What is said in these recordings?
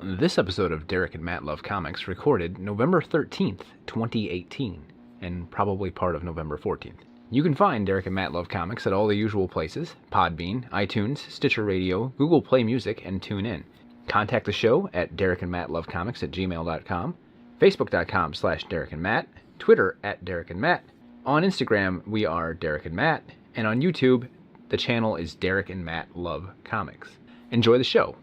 This episode of Derek and Matt Love Comics recorded November 13th, 2018, and probably part of November 14th. You can find Derek and Matt Love Comics at all the usual places: Podbean, iTunes, Stitcher Radio, Google Play Music, and TuneIn. Contact the show at derekandmattlovecomics@gmail.com, facebook.com/derekandmatt, Twitter @derekandmatt. On Instagram, we are Derek and Matt, and on YouTube, the channel is Derek and Matt Love Comics. Enjoy the show.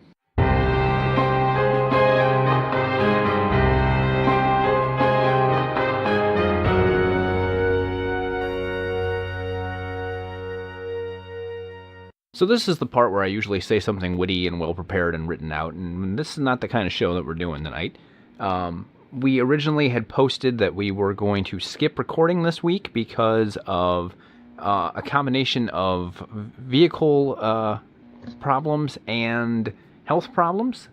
So this is the part where I usually say something witty and well-prepared and written out, and this is not the kind of show that we're doing tonight. We originally had posted that we were going to skip recording this week because of a combination of vehicle problems and health problems.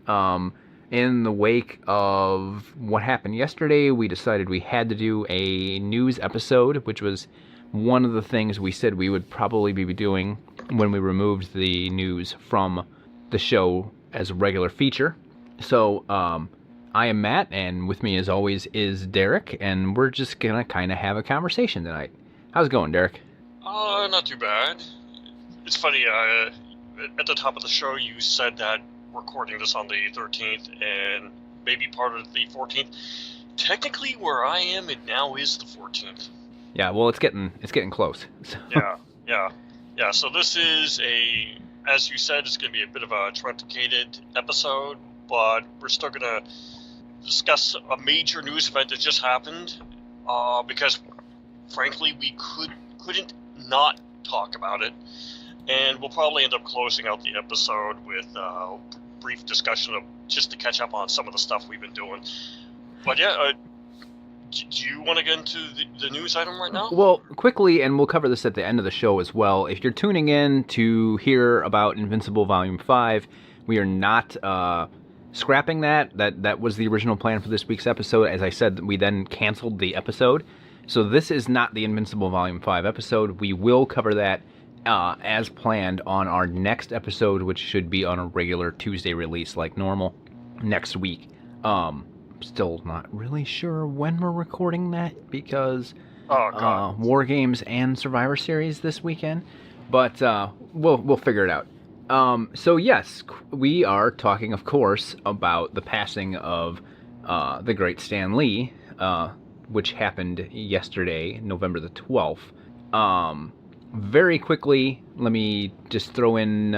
In the wake of what happened yesterday, we decided we had to do a news episode, which was one of the things we said we would probably be doing when we removed the news from the show as a regular feature. So, I am Matt, and with me as always is Derek, and we're just gonna kind of have a conversation tonight. How's it going, Derek? Not too bad. It's funny, at the top of the show you said that recording this on the 13th and maybe part of the 14th. Technically, where I am, it now is the 14th. Yeah, well, it's getting close. So. Yeah, so this is as you said, it's going to be a bit of a truncated episode, but we're still going to discuss a major news event that just happened, because, frankly, we couldn't not talk about it, and we'll probably end up closing out the episode with a brief discussion of just to catch up on some of the stuff we've been doing. But yeah, do you want to get into the news item right now? Well, quickly, and we'll cover this at the end of the show as well. If you're tuning in to hear about Invincible Volume 5, we are not scrapping that. That was the original plan for this week's episode. As I said, we then canceled the episode. So this is not the Invincible Volume 5 episode. We will cover that as planned on our next episode, which should be on a regular Tuesday release like normal next week. Still not really sure when we're recording that because War Games and Survivor Series this weekend, but we'll figure it out. So yes, we are talking, of course, about the passing of the great Stan Lee, which happened yesterday, November the 12th. Very quickly, let me just throw in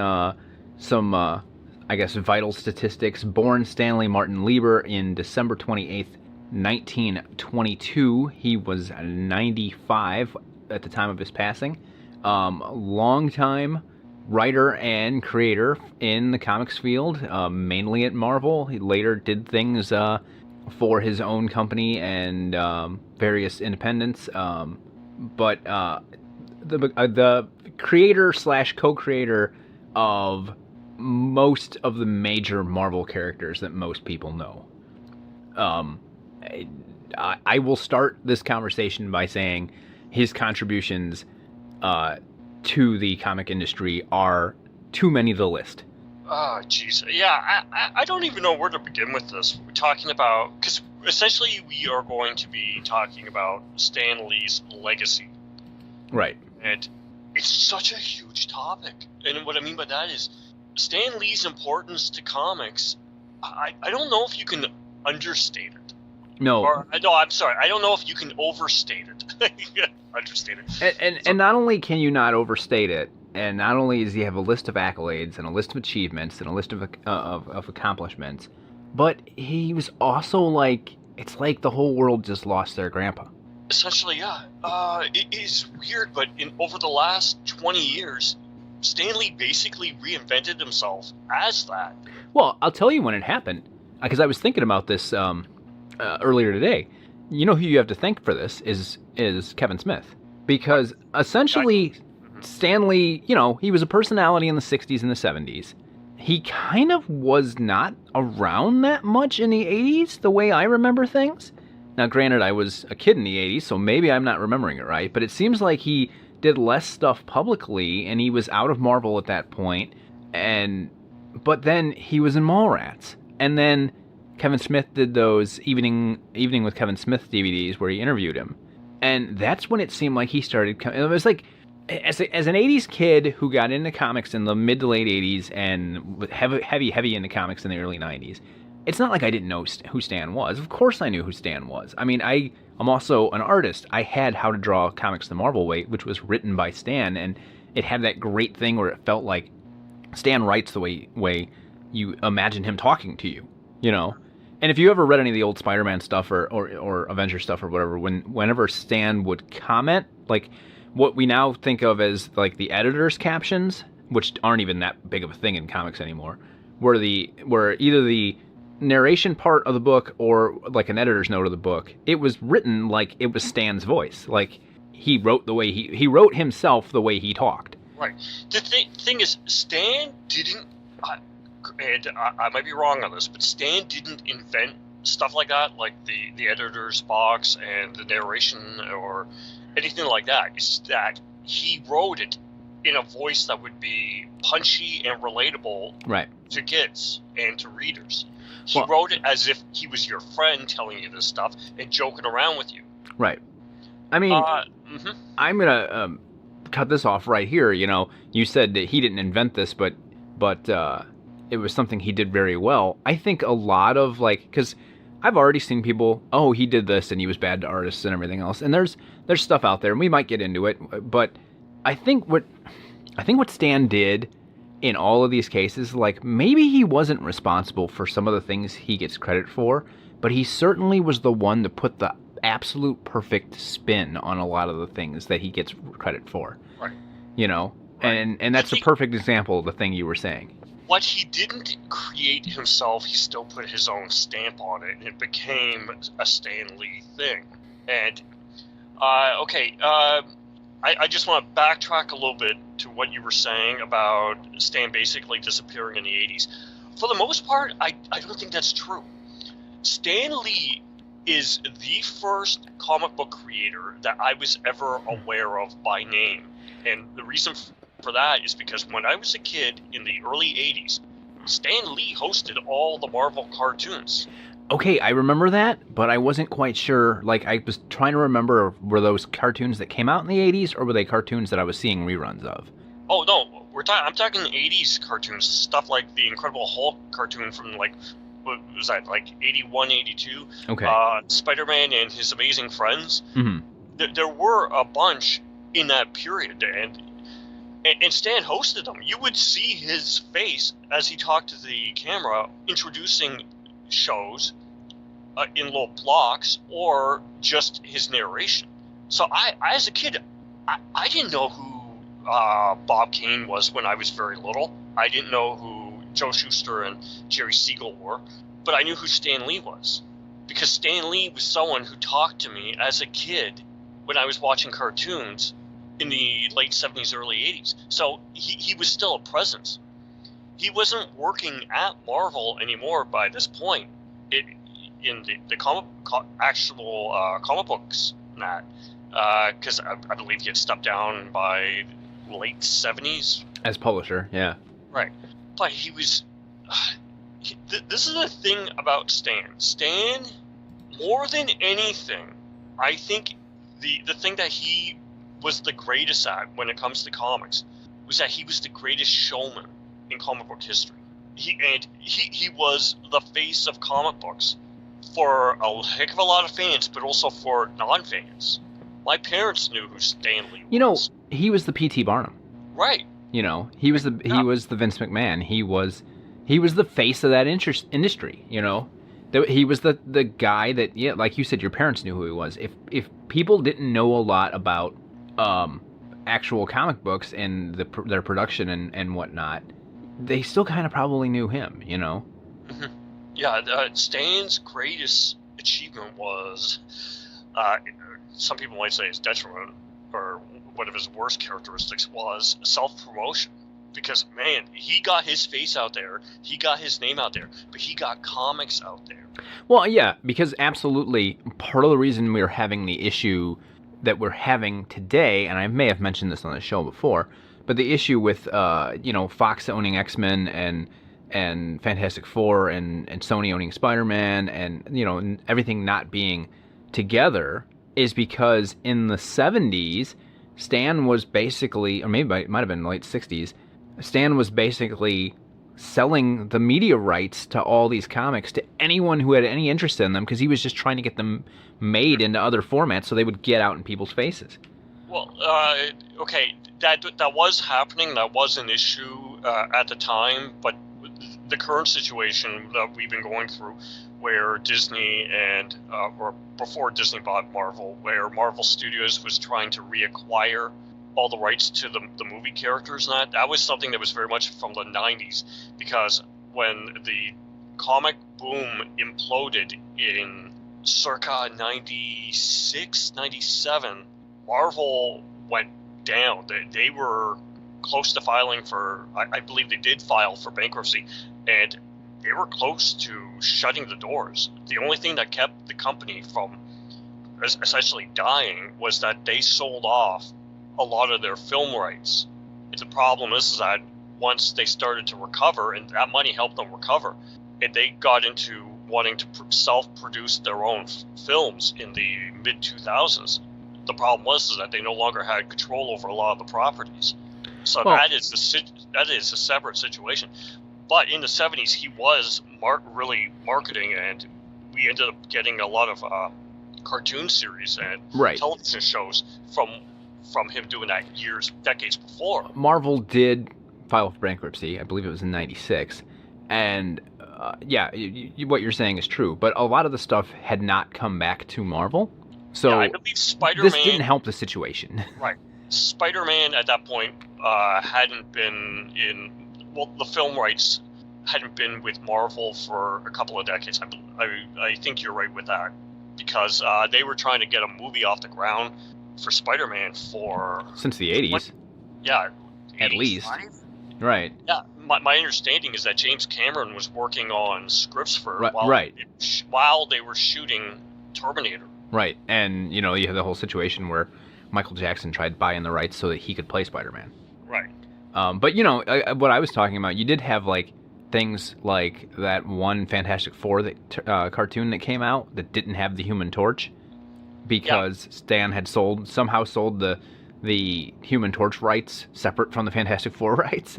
some vital statistics. Born Stanley Martin Lieber in December 28th, 1922. He was 95 at the time of his passing. Longtime writer and creator in the comics field, mainly at Marvel. He later did things for his own company and various independents. But the creator / co-creator of most of the major Marvel characters that most people know. I will start this conversation by saying his contributions to the comic industry are too many to list. Oh, jeez. Yeah, I don't even know where to begin with this. We're talking about, because essentially we are going to be talking about Stan Lee's legacy. Right. And it's such a huge topic. And what I mean by that is Stan Lee's importance to comics, I don't know if you can understate it. No. I'm sorry. I don't know if you can overstate it. Understate it. And not only can you not overstate it, and not only does he have a list of accolades and a list of achievements and a list of accomplishments, but he was also like, it's like the whole world just lost their grandpa. Essentially, yeah. It is weird, but over the last 20 years, Stan Lee basically reinvented himself as that. Well, I'll tell you when it happened, because I was thinking about this earlier today. You know who you have to thank for this is Kevin Smith, because essentially Stan Lee, he was a personality in the 60s and the 70s. He kind of was not around that much in the 80s, the way I remember things. Now, granted, I was a kid in the 80s, so maybe I'm not remembering it right, but it seems like he did less stuff publicly, and he was out of Marvel at that point, but then he was in Mallrats. And then Kevin Smith did those Evening with Kevin Smith DVDs where he interviewed him. And that's when it seemed like he started... It was like, as an 80s kid who got into comics in the mid to late 80s and was heavy into comics in the early 90s, it's not like I didn't know who Stan was. Of course I knew who Stan was. I mean, I'm also an artist. I had How to Draw Comics the Marvel Way, which was written by Stan, and it had that great thing where it felt like Stan writes the way you imagine him talking to you, you know? And if you ever read any of the old Spider-Man stuff or Avenger stuff or whatever, whenever Stan would comment, like what we now think of as like the editor's captions, which aren't even that big of a thing in comics anymore, were either the narration part of the book or like an editor's note of the book, it was written like it was Stan's voice. Like he wrote the way he wrote himself the way he talked. Right. The thing is, Stan didn't, and I might be wrong on this, but Stan didn't invent stuff like that, like the editor's box and the narration or anything like that. It's that he wrote it in a voice that would be punchy and relatable to kids and to readers. He wrote it as if he was your friend telling you this stuff and joking around with you. Right. I mean, I'm going to cut this off right here. You know, you said that he didn't invent this, but it was something he did very well. I think a lot of, like, because I've already seen people, oh, he did this and he was bad to artists and everything else. And there's stuff out there, and we might get into it. But I think what Stan did in all of these cases, like, maybe he wasn't responsible for some of the things he gets credit for, but he certainly was the one to put the absolute perfect spin on a lot of the things that he gets credit for. Right. You know? Right. And that's a perfect example of the thing you were saying. What he didn't create himself, he still put his own stamp on it, and it became a Stan Lee thing. And, I just want to backtrack a little bit to what you were saying about Stan basically disappearing in the 80s. For the most part, I don't think that's true. Stan Lee is the first comic book creator that I was ever aware of by name. And the reason for that is because when I was a kid in the early 80s, Stan Lee hosted all the Marvel cartoons. Okay, I remember that, but I wasn't quite sure. Like, I was trying to remember, were those cartoons that came out in the 80s, or were they cartoons that I was seeing reruns of? Oh, no, I'm talking 80s cartoons, stuff like the Incredible Hulk cartoon from, like, what was that, like 81, 82? Okay. Spider-Man and His Amazing Friends. Mm-hmm. There were a bunch in that period, and Stan hosted them. You would see his face as he talked to the camera, introducing shows in little blocks, or just his narration. So I as a kid, I didn't know who Bob Kane was when I was very little. I didn't know who Joe Shuster and Jerry Siegel were, but I knew who Stan Lee was, because Stan Lee was someone who talked to me as a kid when I was watching cartoons in the late 70s, early 80s. So he was still a presence. He wasn't working at Marvel anymore by this point in the actual comic books, because I believe he had stepped down by late 70s. As publisher, yeah. Right. But he was... this is the thing about Stan. Stan, more than anything, I think the thing that he was the greatest at when it comes to comics was that he was the greatest showman in comic book history. He was the face of comic books for a heck of a lot of fans, but also for non-fans. My parents knew who Stan Lee was. You know, he was the P.T. Barnum. Right. You know, he was the Vince McMahon. He was the face of that industry. You know, he was the guy that, yeah, like you said, your parents knew who he was. If people didn't know a lot about actual comic books and their production and whatnot, they still kind of probably knew him, you know? Mm-hmm. Yeah, Stan's greatest achievement was, some people might say his detriment, or one of his worst characteristics was self-promotion. Because, man, he got his face out there, he got his name out there, but he got comics out there. Well, yeah, because absolutely part of the reason we're having the issue that we're having today, and I may have mentioned this on the show before, but the issue with Fox owning X-Men and Fantastic Four and Sony owning Spider-Man and, you know, and everything not being together is because in the 70s, Stan was basically, or maybe it might have been late 60s, Stan was basically selling the media rights to all these comics to anyone who had any interest in them because he was just trying to get them made into other formats so they would get out in people's faces. Well, okay, that was happening. That was an issue at the time, but the current situation that we've been going through, where Disney and or before Disney bought Marvel, where Marvel Studios was trying to reacquire all the rights to the movie characters, and that was something that was very much from the 90s, because when the comic boom imploded in circa 96, 97, Marvel went down. They were close to filing for, I believe they did file for bankruptcy, and they were close to shutting the doors. The only thing that kept the company from essentially dying was that they sold off a lot of their film rights. And the problem is that once they started to recover, and that money helped them recover, and they got into wanting to self-produce their own films in the mid-2000s, the problem was that they no longer had control over a lot of the properties. So that is a separate situation. But in the 70s, he was really marketing, and we ended up getting a lot of cartoon series and television shows from him doing that decades before. Marvel did file for bankruptcy. I believe it was in 96. And what you're saying is true. But a lot of the stuff had not come back to Marvel. So yeah, I believe Spider-Man... This didn't help the situation. Right. Spider-Man at that point hadn't been in... Well, the film rights hadn't been with Marvel for a couple of decades. I think you're right with that. Because they were trying to get a movie off the ground for Spider-Man for... Since the 80s. Yeah. At 85? least. Right. Yeah. My understanding is that James Cameron was working on scripts for... while they were shooting Terminator. Right. And, you know, you have the whole situation where Michael Jackson tried buying the rights so that he could play Spider-Man. Right. But, you know, what I was talking about, you did have, like, things like that one Fantastic Four cartoon that came out that didn't have the Human Torch because Stan had somehow sold the Human Torch rights separate from the Fantastic Four rights.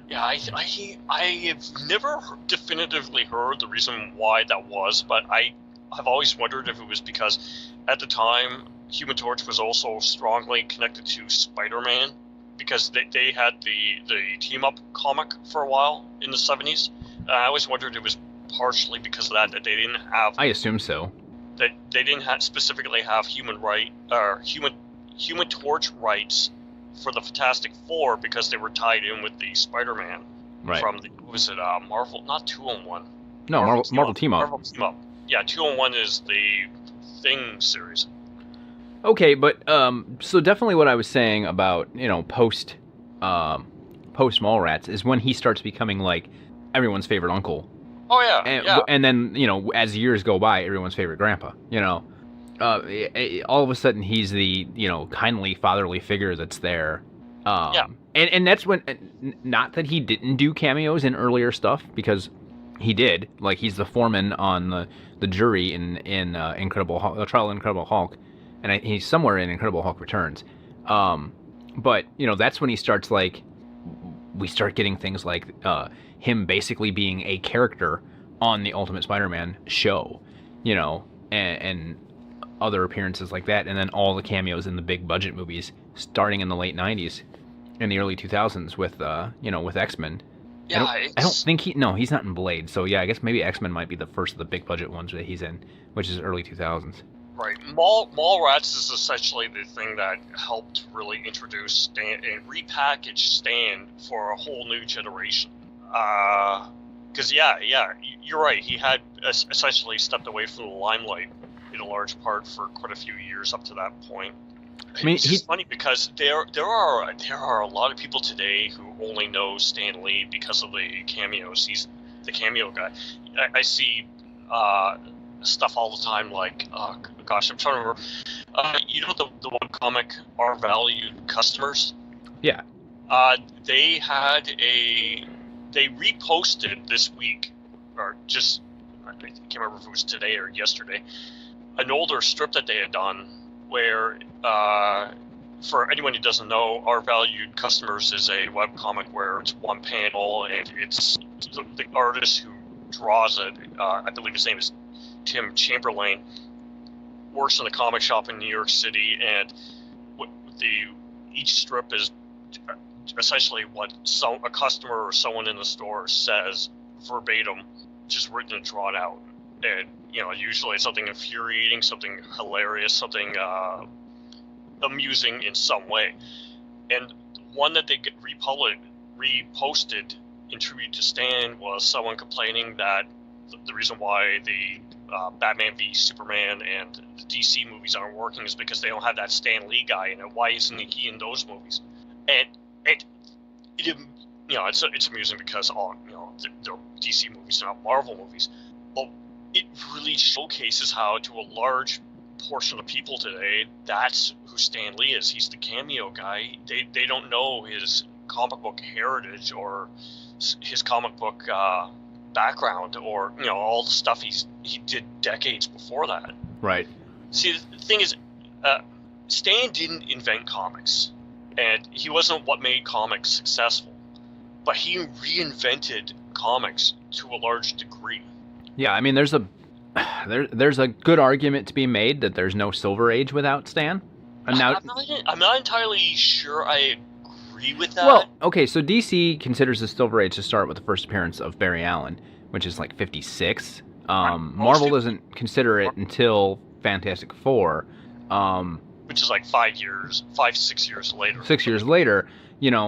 Yeah, I have never definitively heard the reason why that was, but I've always wondered if it was because at the time Human Torch was also strongly connected to Spider-Man, because they had the team-up comic for a while in the 70s. I always wondered it was partially because of that they didn't have... I assume so. That they didn't specifically have Human Torch rights for the Fantastic Four because they were tied in with the Spider-Man from the... What was it? Marvel... Not 2-in-1. No, Marvel Team-Up. Marvel Team-Up. Yeah, 2-in-1 is the Thing series. Okay, but so definitely what I was saying about, you know, post Mallrats is when he starts becoming like everyone's favorite uncle. Oh yeah, and then, you know, as years go by, everyone's favorite grandpa. You know, all of a sudden he's the, you know, kindly fatherly figure that's there. And that's when, not that he didn't do cameos in earlier stuff, because he did. Like, he's the foreman on the jury in Incredible Hulk, Trial of Incredible Hulk. And he's somewhere in Incredible Hulk Returns. But, you know, that's when he starts, like, we start getting things like him basically being a character on the Ultimate Spider-Man show, you know, and other appearances like that. And then all the cameos in the big budget movies starting in the late 90s and the early 2000s with, you know, with X-Men. Yeah, I don't think he's not in Blade. So, yeah, I guess maybe X-Men might be the first of the big budget ones that he's in, which is early 2000s. Right. Mallrats is essentially the thing that helped really introduce Stan and repackage Stan for a whole new generation. Because, you're right. He had essentially stepped away from the limelight in a large part for quite a few years up to that point. I mean, it's just funny because there are a lot of people today who only know Stan Lee because of the cameos. He's the cameo guy. I see stuff all the time, like, I'm trying to remember. You know the one comic, Our Valued Customers? Yeah. They had a they reposted this week, or just, I can't remember if it was today or yesterday, an older strip that they had done where, for anyone who doesn't know, Our Valued Customers is a webcomic where it's one panel and it's the artist who draws it, I believe his name is Tim Chamberlain, works in a comic shop in New York City, and each strip is essentially what a customer or someone in the store says verbatim, just written and drawn out. And usually it's something infuriating, something hilarious, something amusing in some way. And one that they reposted in tribute to Stan was someone complaining that the reason why the Batman v Superman and the DC movies aren't working is because they don't have that Stan Lee guy in it. Why isn't he in those movies? And it's amusing because they're DC movies, they're not Marvel movies. But it really showcases how, to a large portion of people today, that's who Stan Lee is. He's the cameo guy. They don't know his comic book heritage or his comic book background, or all the stuff he did decades before that. Right. See, the thing is, Stan didn't invent comics, and he wasn't what made comics successful, but he reinvented comics to a large degree. Yeah, I mean, there's a good argument to be made that there's no Silver Age without Stan. And now, I'm not entirely sure I agree with that. Well, okay, so DC considers the Silver Age to start with the first appearance of Barry Allen, which is like 56. Marvel doesn't consider it until Fantastic Four. Which is like 6 years later. 6 years later,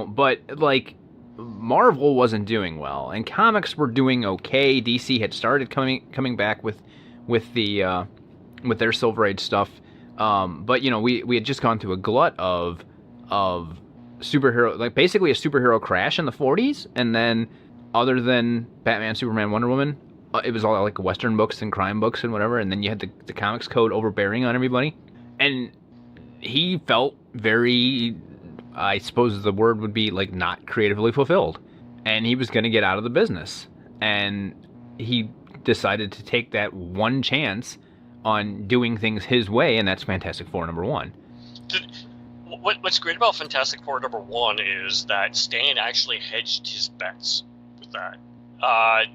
but like Marvel wasn't doing well, and comics were doing okay. DC had started coming back with their Silver Age stuff, but we had just gone through a glut of superhero, like basically a superhero crash in the 40s, and then other than Batman, Superman, Wonder Woman, it was all like Western books and crime books and whatever, and then you had the comics code overbearing on everybody, and he felt very, I suppose the word would be like not creatively fulfilled, and he was going to get out of the business, and he decided to take that one chance on doing things his way, and that's Fantastic Four #1. What's great about Fantastic Four #1 is that Stan actually hedged his bets with that.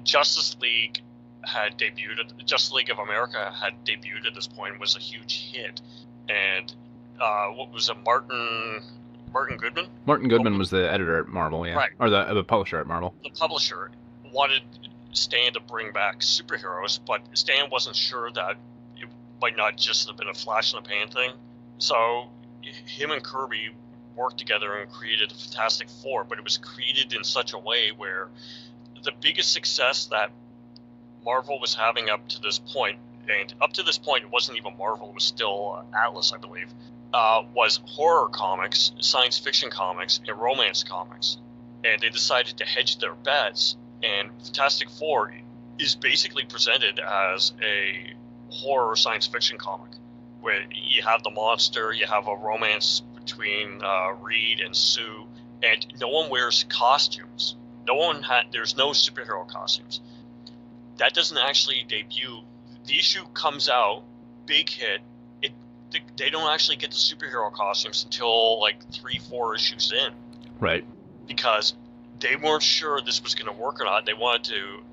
Justice League of America had debuted at this point, was a huge hit, and what was it, Martin Goodman? Martin Goodman was the editor at Marvel, yeah, right, or the publisher at Marvel. The publisher wanted Stan to bring back superheroes, but Stan wasn't sure that it might not just have been a flash in the pan thing. So him and Kirby worked together and created the Fantastic Four, but it was created in such a way where the biggest success that Marvel was having up to this point, and up to this point it wasn't even Marvel, it was still Atlas, I believe, was horror comics, science fiction comics, and romance comics. And they decided to hedge their bets, and Fantastic Four is basically presented as a horror science fiction comic, where you have the monster, you have a romance between Reed and Sue, and no one wears costumes. There's no superhero costumes. That doesn't actually debut. The issue comes out, big hit. They don't actually get the superhero costumes until like 3-4 issues in. Right. Because they weren't sure this was going to work or not. They wanted to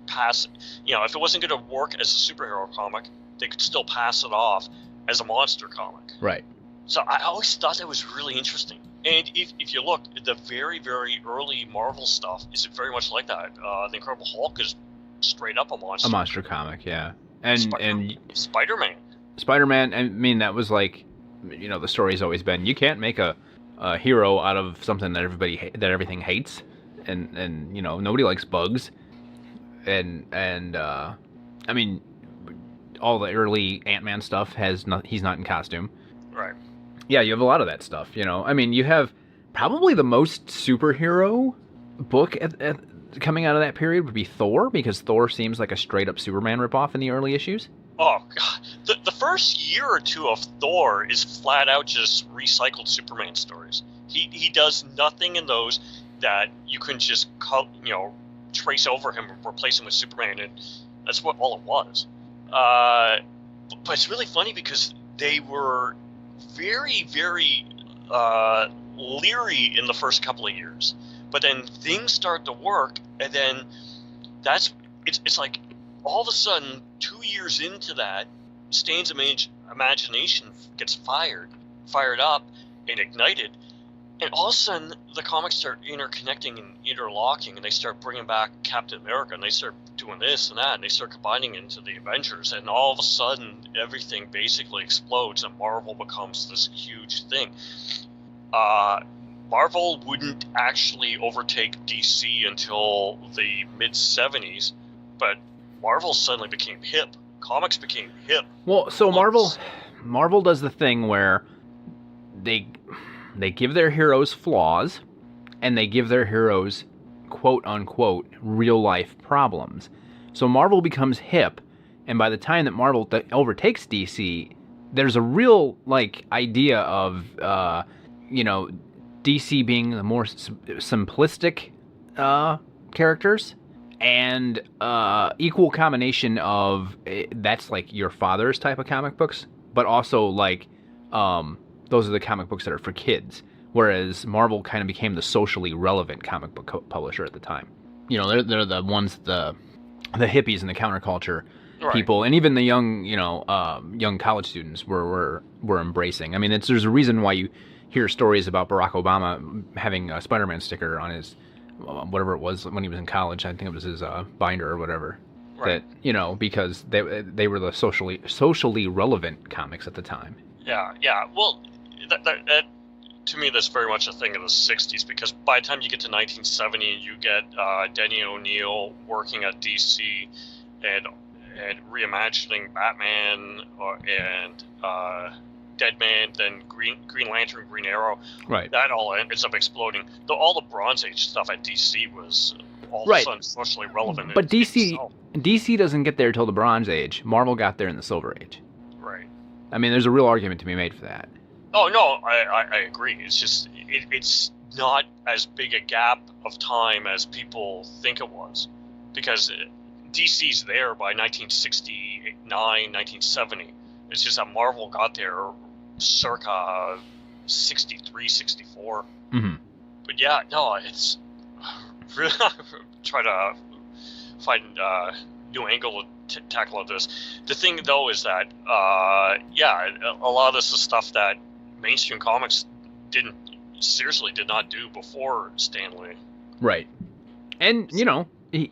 pass, if it wasn't going to work as a superhero comic, they could still pass it off as a monster comic. Right. So I always thought that was really interesting. And if you look, the very, very early Marvel stuff is very much like that. The Incredible Hulk is straight up a monster. A monster comic, yeah. And Spider-Man. Spider-Man, I mean, that was like, the story's always been, you can't make a hero out of something that everything hates, and nobody likes bugs, and I mean, all the early Ant-Man stuff he's not in costume. Right. Yeah, you have a lot of that stuff, I mean, you have probably the most superhero book coming out of that period would be Thor, because Thor seems like a straight-up Superman ripoff in the early issues. Oh, God. The first year or two of Thor is flat out just recycled Superman stories. He does nothing in those that you can just trace over him and replace him with Superman, and that's what all it was. But it's really funny because they were very, very leery in the first couple of years, but then things start to work, and then it's like all of a sudden 2 years into that, Stan's imagination gets fired up and ignited, and all of a sudden the comics start interconnecting and interlocking, and they start bringing back Captain America, and they start doing this and that, and they start combining into the Avengers, and all of a sudden everything basically explodes, and Marvel becomes this huge thing. Marvel wouldn't actually overtake DC until the mid-70s, but Marvel suddenly became hip. Comics became hip. Well, so Marvel does the thing where they give their heroes flaws, and they give their heroes quote-unquote real-life problems. So Marvel becomes hip, and by the time that Marvel overtakes DC, there's a real, like, idea of, DC being the more simplistic characters, and equal combination of that's like your father's type of comic books, but also like those are the comic books that are for kids, whereas Marvel kind of became the socially relevant comic book publisher at the time. They're the ones, the hippies and the counterculture people, and even the young college students were embracing. I mean, there's a reason why you hear stories about Barack Obama having a Spider-Man sticker on his whatever it was when he was in college. I think it was his binder or whatever. Right. That because they were the socially relevant comics at the time. Yeah. Well, that to me, that's very much a thing of the '60s, because by the time you get to 1970, you get Denny O'Neil working at DC and reimagining Batman and Deadman, then Green Lantern, Green Arrow. Right. That all ends up exploding. All the Bronze Age stuff at DC was all of a sudden socially relevant. But DC doesn't get there till the Bronze Age. Marvel got there in the Silver Age. Right. I mean, there's a real argument to be made for that. Oh no, I agree. It's just it's not as big a gap of time as people think it was, because DC's there by 1969, 1970. It's just that Marvel got there circa 63, 64. Mm-hmm. But yeah, no, it's really try to find a new angle to tackle this. The thing, though, is that, a lot of this is stuff that mainstream comics did not do before Stan Lee. Right. And, he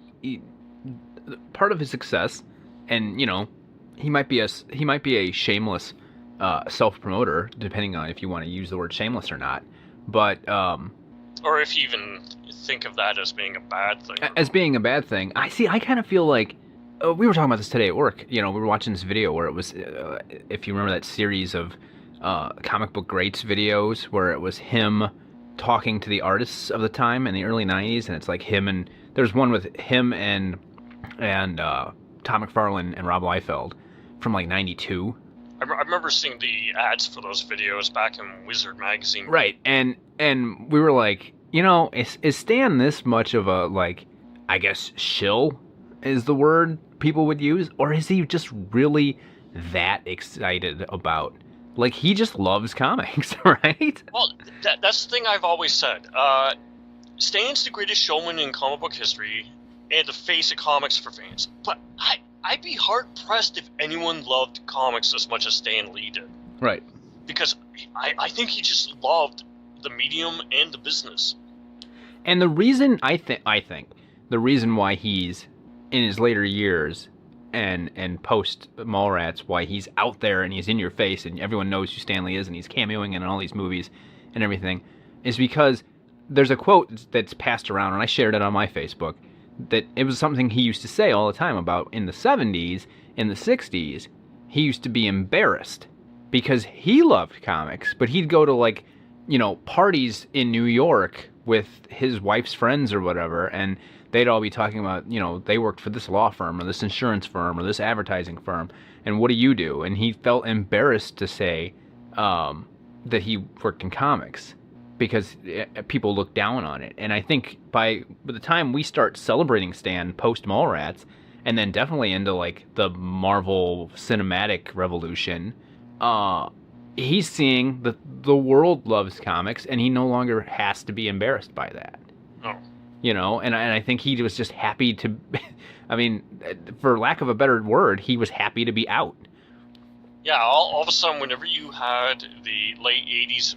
part of his success, and, he might be a shameless self-promoter, depending on if you want to use the word shameless or not. But or if you even think of that as being a bad thing. As being a bad thing, I kind of feel like we were talking about this today at work. We were watching this video where it was, if you remember that series of comic book greats videos, where it was him talking to the artists of the time in the early '90s, and it's like him and there's one with him and Todd McFarlane and Rob Liefeld from like '92. I remember seeing the ads for those videos back in Wizard magazine. Right, and we were like, is Stan this much of a, like, I guess shill is the word people would use, or is he just really that excited about, like, he just loves comics, right? Well, that's the thing I've always said. Stan's the greatest showman in comic book history and the face of comics for fans, but I'd be hard-pressed if anyone loved comics as much as Stan Lee did. Right. Because I think he just loved the medium and the business. And the reason, I think, the reason why he's, in his later years, and post Mallrats, why he's out there and he's in your face and everyone knows who Stan Lee is and he's cameoing in all these movies and everything, is because there's a quote that's passed around, and I shared it on my Facebook, that it was something he used to say all the time about in the 70s, in the 60s, he used to be embarrassed because he loved comics, but he'd go to, like, parties in New York with his wife's friends or whatever, and they'd all be talking about, they worked for this law firm or this insurance firm or this advertising firm, and what do you do? And he felt embarrassed to say that he worked in comics. because people look down on it. And I think by the time we start celebrating Stan post Mallrats, and then definitely into like the Marvel cinematic revolution, he's seeing the world loves comics, and he no longer has to be embarrassed by that. Oh. You know, and I think he was just happy to, I mean, for lack of a better word, he was happy to be out. Yeah, all of a sudden, whenever you had the late 80s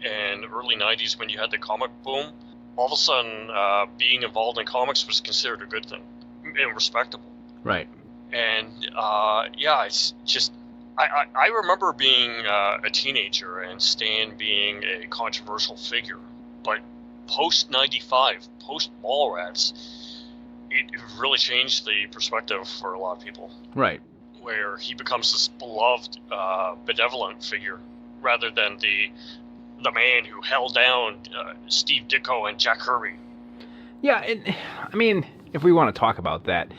and early 90s, when you had the comic boom, all of a sudden being involved in comics was considered a good thing and respectable. Right. And yeah, it's just, I remember being a teenager and Stan being a controversial figure, but post 95, post Mallrats, it really changed the perspective for a lot of people. Right. Where he becomes this beloved, benevolent figure, rather than the man who held down Steve Ditko and Jack Kirby. Yeah, I mean, if we want to talk about that.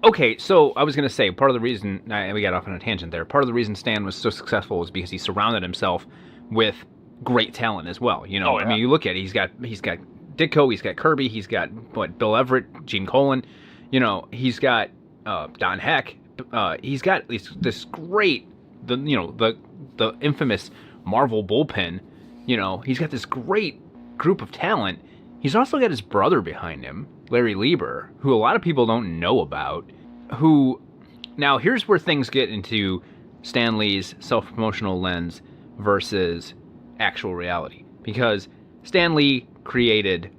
Okay, so I was going to say, part of the reason, we got off on a tangent there, part of the reason Stan was so successful was because he surrounded himself with great talent as well. You know, Oh, yeah. I mean, you look at it, he's got Ditko, he's got Kirby, he's got, Bill Everett, Gene Colan, you know, he's got Don Heck, he's got this great, the infamous Marvel bullpen, you know, he's got this great group of talent. He's also got his brother behind him, Larry Lieber, who a lot of people don't know about, who, now here's where things get into Stan Lee's self-promotional lens versus actual reality. Because Stan Lee created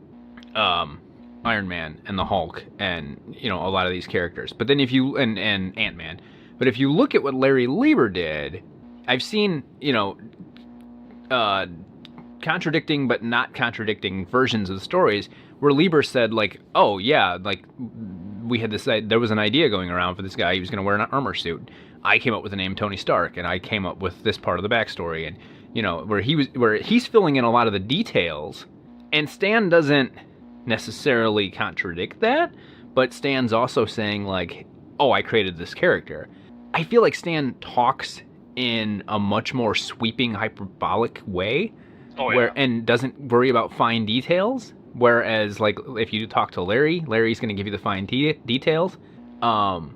Iron Man and the Hulk and, you know, a lot of these characters. But then if you, and Ant-Man. But if you look at what Larry Lieber did, I've seen, you know, contradicting but not contradicting versions of the stories where Lieber said, like, oh yeah, like, we had this, there was an idea going around for this guy, he was going to wear an armor suit. I came up with the name Tony Stark, and I came up with this part of the backstory, and, you know, where he's filling in a lot of the details, and Stan doesn't necessarily contradict that, but Stan's also saying, like, oh, I created this character. I feel like Stan talks in a much more sweeping, hyperbolic way, and doesn't worry about fine details. Whereas, like, if you talk to Larry's going to give you the fine details. And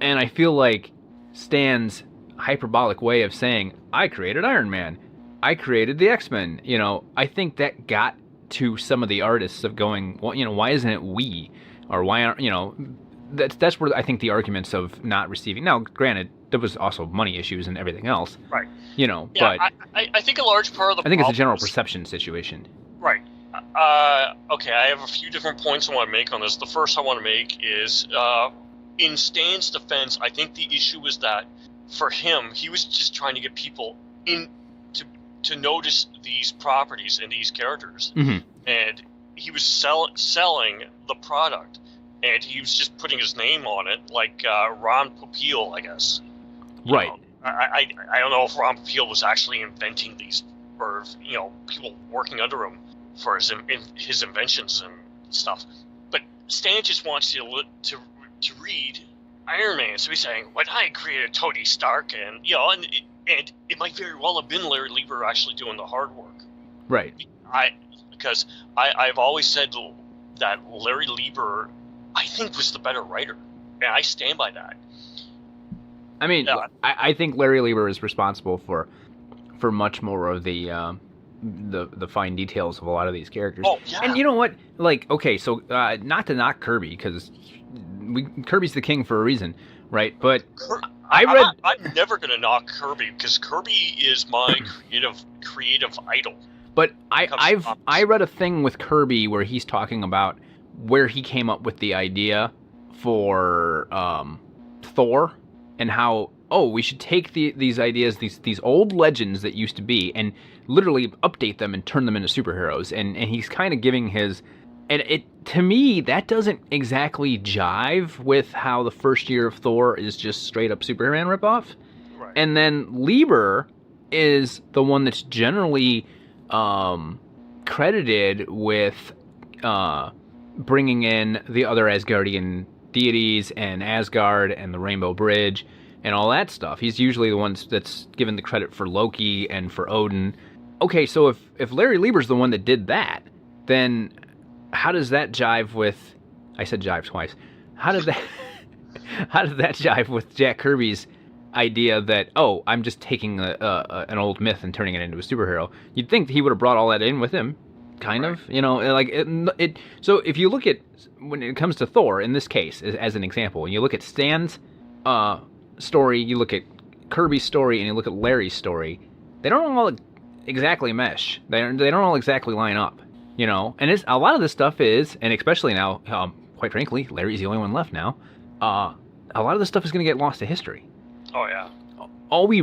I feel like Stan's hyperbolic way of saying, I created Iron Man, I created the X-Men, you know, I think that got to some of the artists of going, well, you know, why isn't it we? Or why aren't, you know, that's where I think the arguments of not receiving. Now, granted, there was also money issues and everything else. Right. You know, yeah, but I think a large part of the I think it's a general perception situation. Right. Okay, I have a few different points I want to make on this. The first I want to make is, in Stan's defense, I think the issue was that, for him, he was just trying to get people in to notice these properties and these characters. Mm-hmm. And he was selling the product, and he was just putting his name on it, like Ron Popeil, I guess. Right. I don't know if Ron Popeil was actually inventing these, or, you know, people working under him for his inventions and stuff. But Stan just wants you to read Iron Man. So he's saying, when I created Tony Stark, and, you know, and it might very well have been Larry Lieber actually doing the hard work. Right. Because I've always said that Larry Lieber, I think, was the better writer. And I stand by that. I mean, I think Larry Lieber is responsible for much more of the fine details of a lot of these characters. Oh, yeah. And you know what? Like, okay, so not to knock Kirby, because Kirby's the king for a reason, right? But I'm never going to knock Kirby, because Kirby is my creative idol. But I read a thing with Kirby where he's talking about where he came up with the idea for Thor, and how, oh, we should take these ideas, these old legends that used to be, and literally update them and turn them into superheroes. And he's kind of giving his, and it, to me, that doesn't exactly jive with how the first year of Thor is just straight up Superman ripoff. Right. And then Lieber is the one that's generally credited with bringing in the other Asgardian deities and Asgard and the Rainbow Bridge and all that stuff. He's usually the one that's given the credit for Loki and for Odin. okay, so if Larry Lieber's the one that did that, then how does that jive with? I said jive twice. How does that how does that jive with Jack Kirby's idea that, oh, I'm just taking an old myth and turning it into a superhero? You'd think he would have brought all that in with him, kind of, like it. So if you look at, when it comes to Thor in this case as an example, and you look at Stan's story, you look at Kirby's story, and you look at Larry's story, they don't all exactly mesh. They don't all exactly line up, And it's, a lot of this stuff is, and especially now, quite frankly, Larry's the only one left now. A lot of this stuff is going to get lost to history. Oh yeah. All we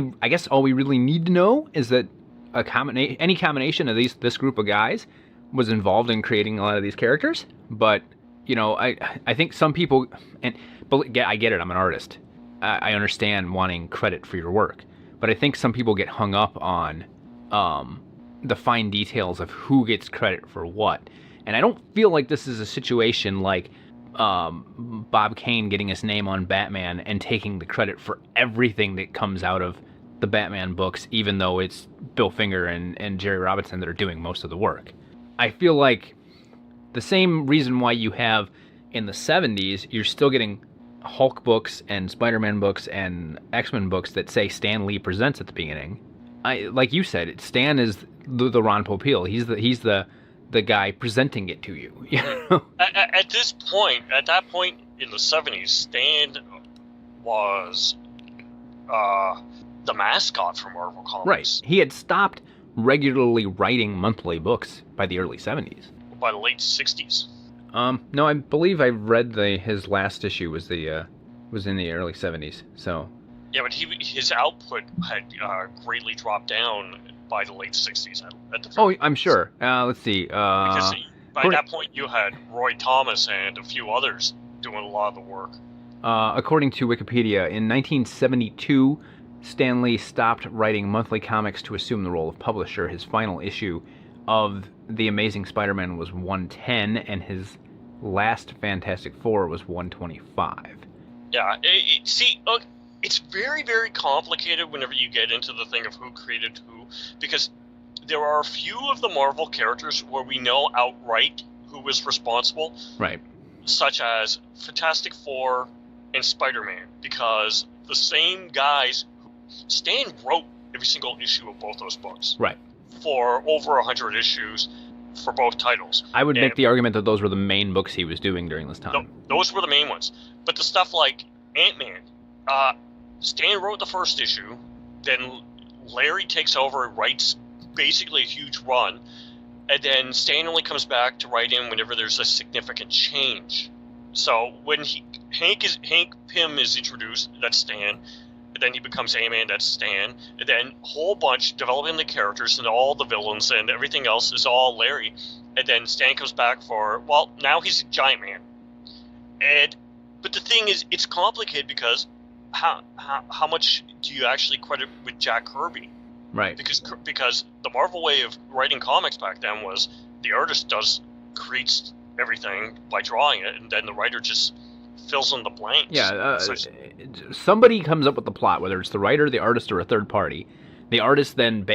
really need to know is that any combination of this group of guys was involved in creating a lot of these characters. But I think some people, but I get it. I'm an artist. I understand wanting credit for your work, but I think some people get hung up on the fine details of who gets credit for what. And I don't feel like this is a situation like Bob Kane getting his name on Batman and taking the credit for everything that comes out of the Batman books, even though it's Bill Finger and Jerry Robinson that are doing most of the work. I feel like the same reason why you have in the 70s, you're still getting Hulk books and Spider-Man books and X-Men books that say Stan Lee presents at the beginning. Like you said, Stan is the Ron Popeil. He's the guy presenting it to you. At that point in the 70s, Stan was the mascot for Marvel Comics. Right. He had stopped regularly writing monthly books by the early 70s. By the late 60s. No, I believe I read his last issue was in the early 70s. So. Yeah, but his output had greatly dropped down by the late 60s. I'm sure. Let's see. Because by that point you had Roy Thomas and a few others doing a lot of the work. According to Wikipedia, in 1972, Stan Lee stopped writing monthly comics to assume the role of publisher. His final issue of The Amazing Spider-Man was 110, and his last Fantastic Four was 125. Yeah, it's very, very complicated whenever you get into the thing of who created who, because there are a few of the Marvel characters where we know outright who was responsible. Right. Such as Fantastic Four and Spider-Man, because the same guys, Stan wrote every single issue of both those books. Right. For over 100 issues for both titles. I would make the argument that those were the main books he was doing during this time. Those were the main ones. But the stuff like Ant-Man, Stan wrote the first issue, then Larry takes over and writes basically a huge run, and then Stan only comes back to write in whenever there's a significant change. So when Hank Pym is introduced, that's Stan. And then he becomes Ant-Man, that's Stan. And then a whole bunch developing the characters and all the villains and everything else is all Larry. And then Stan comes back for, well, now he's Giant Man. But the thing is, it's complicated because how much do you actually credit with Jack Kirby? Right. Because the Marvel way of writing comics back then was the artist creates everything by drawing it, and then the writer just fills in the blanks. Yeah, somebody comes up with the plot, whether it's the writer, the artist, or a third party. The artist then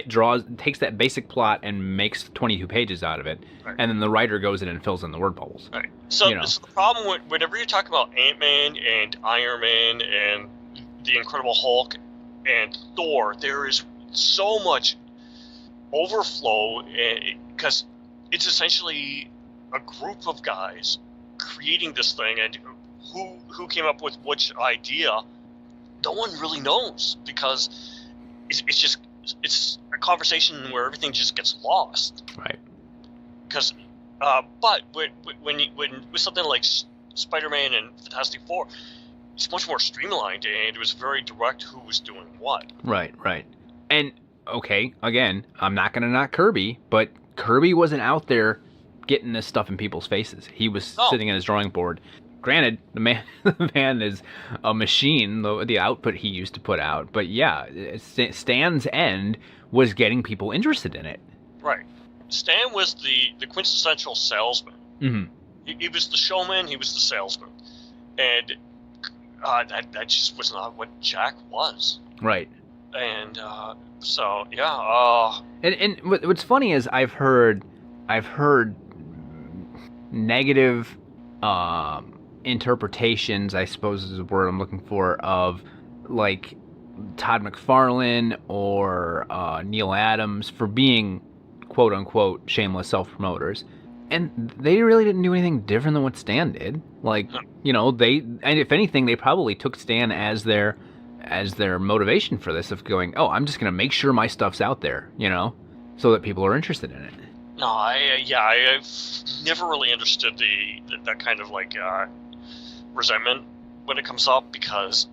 takes that basic plot and makes 22 pages out of it, right. And then the writer goes in and fills in the word bubbles. Right. So the problem whenever you talk about Ant-Man and Iron Man and the Incredible Hulk and Thor, there is so much overflow because it's essentially a group of guys creating this thing, and who came up with which idea, no one really knows, because it's a conversation where everything just gets lost. Right. Because, but when with something like Spider-Man and Fantastic Four, it's much more streamlined, and it was very direct who was doing what. Right. And okay, again, I'm not gonna knock Kirby, but Kirby wasn't out there getting this stuff in people's faces. He was sitting at his drawing board. Granted, the man is a machine, the output he used to put out. But yeah, Stan's end was getting people interested in it. Right. Stan was the quintessential salesman. Mm-hmm. He was the showman, he was the salesman. And that just was not what Jack was. Right. And so yeah, And what's funny is I've heard negative interpretations, I suppose is the word I'm looking for, of like Todd McFarlane or Neil Adams for being quote unquote shameless self-promoters. And they really didn't do anything different than what Stan did. Like, and if anything, they probably took Stan as their motivation for this, of going, oh, I'm just going to make sure my stuff's out there, so that people are interested in it. no, I've never really understood that kind of like resentment when it comes up, because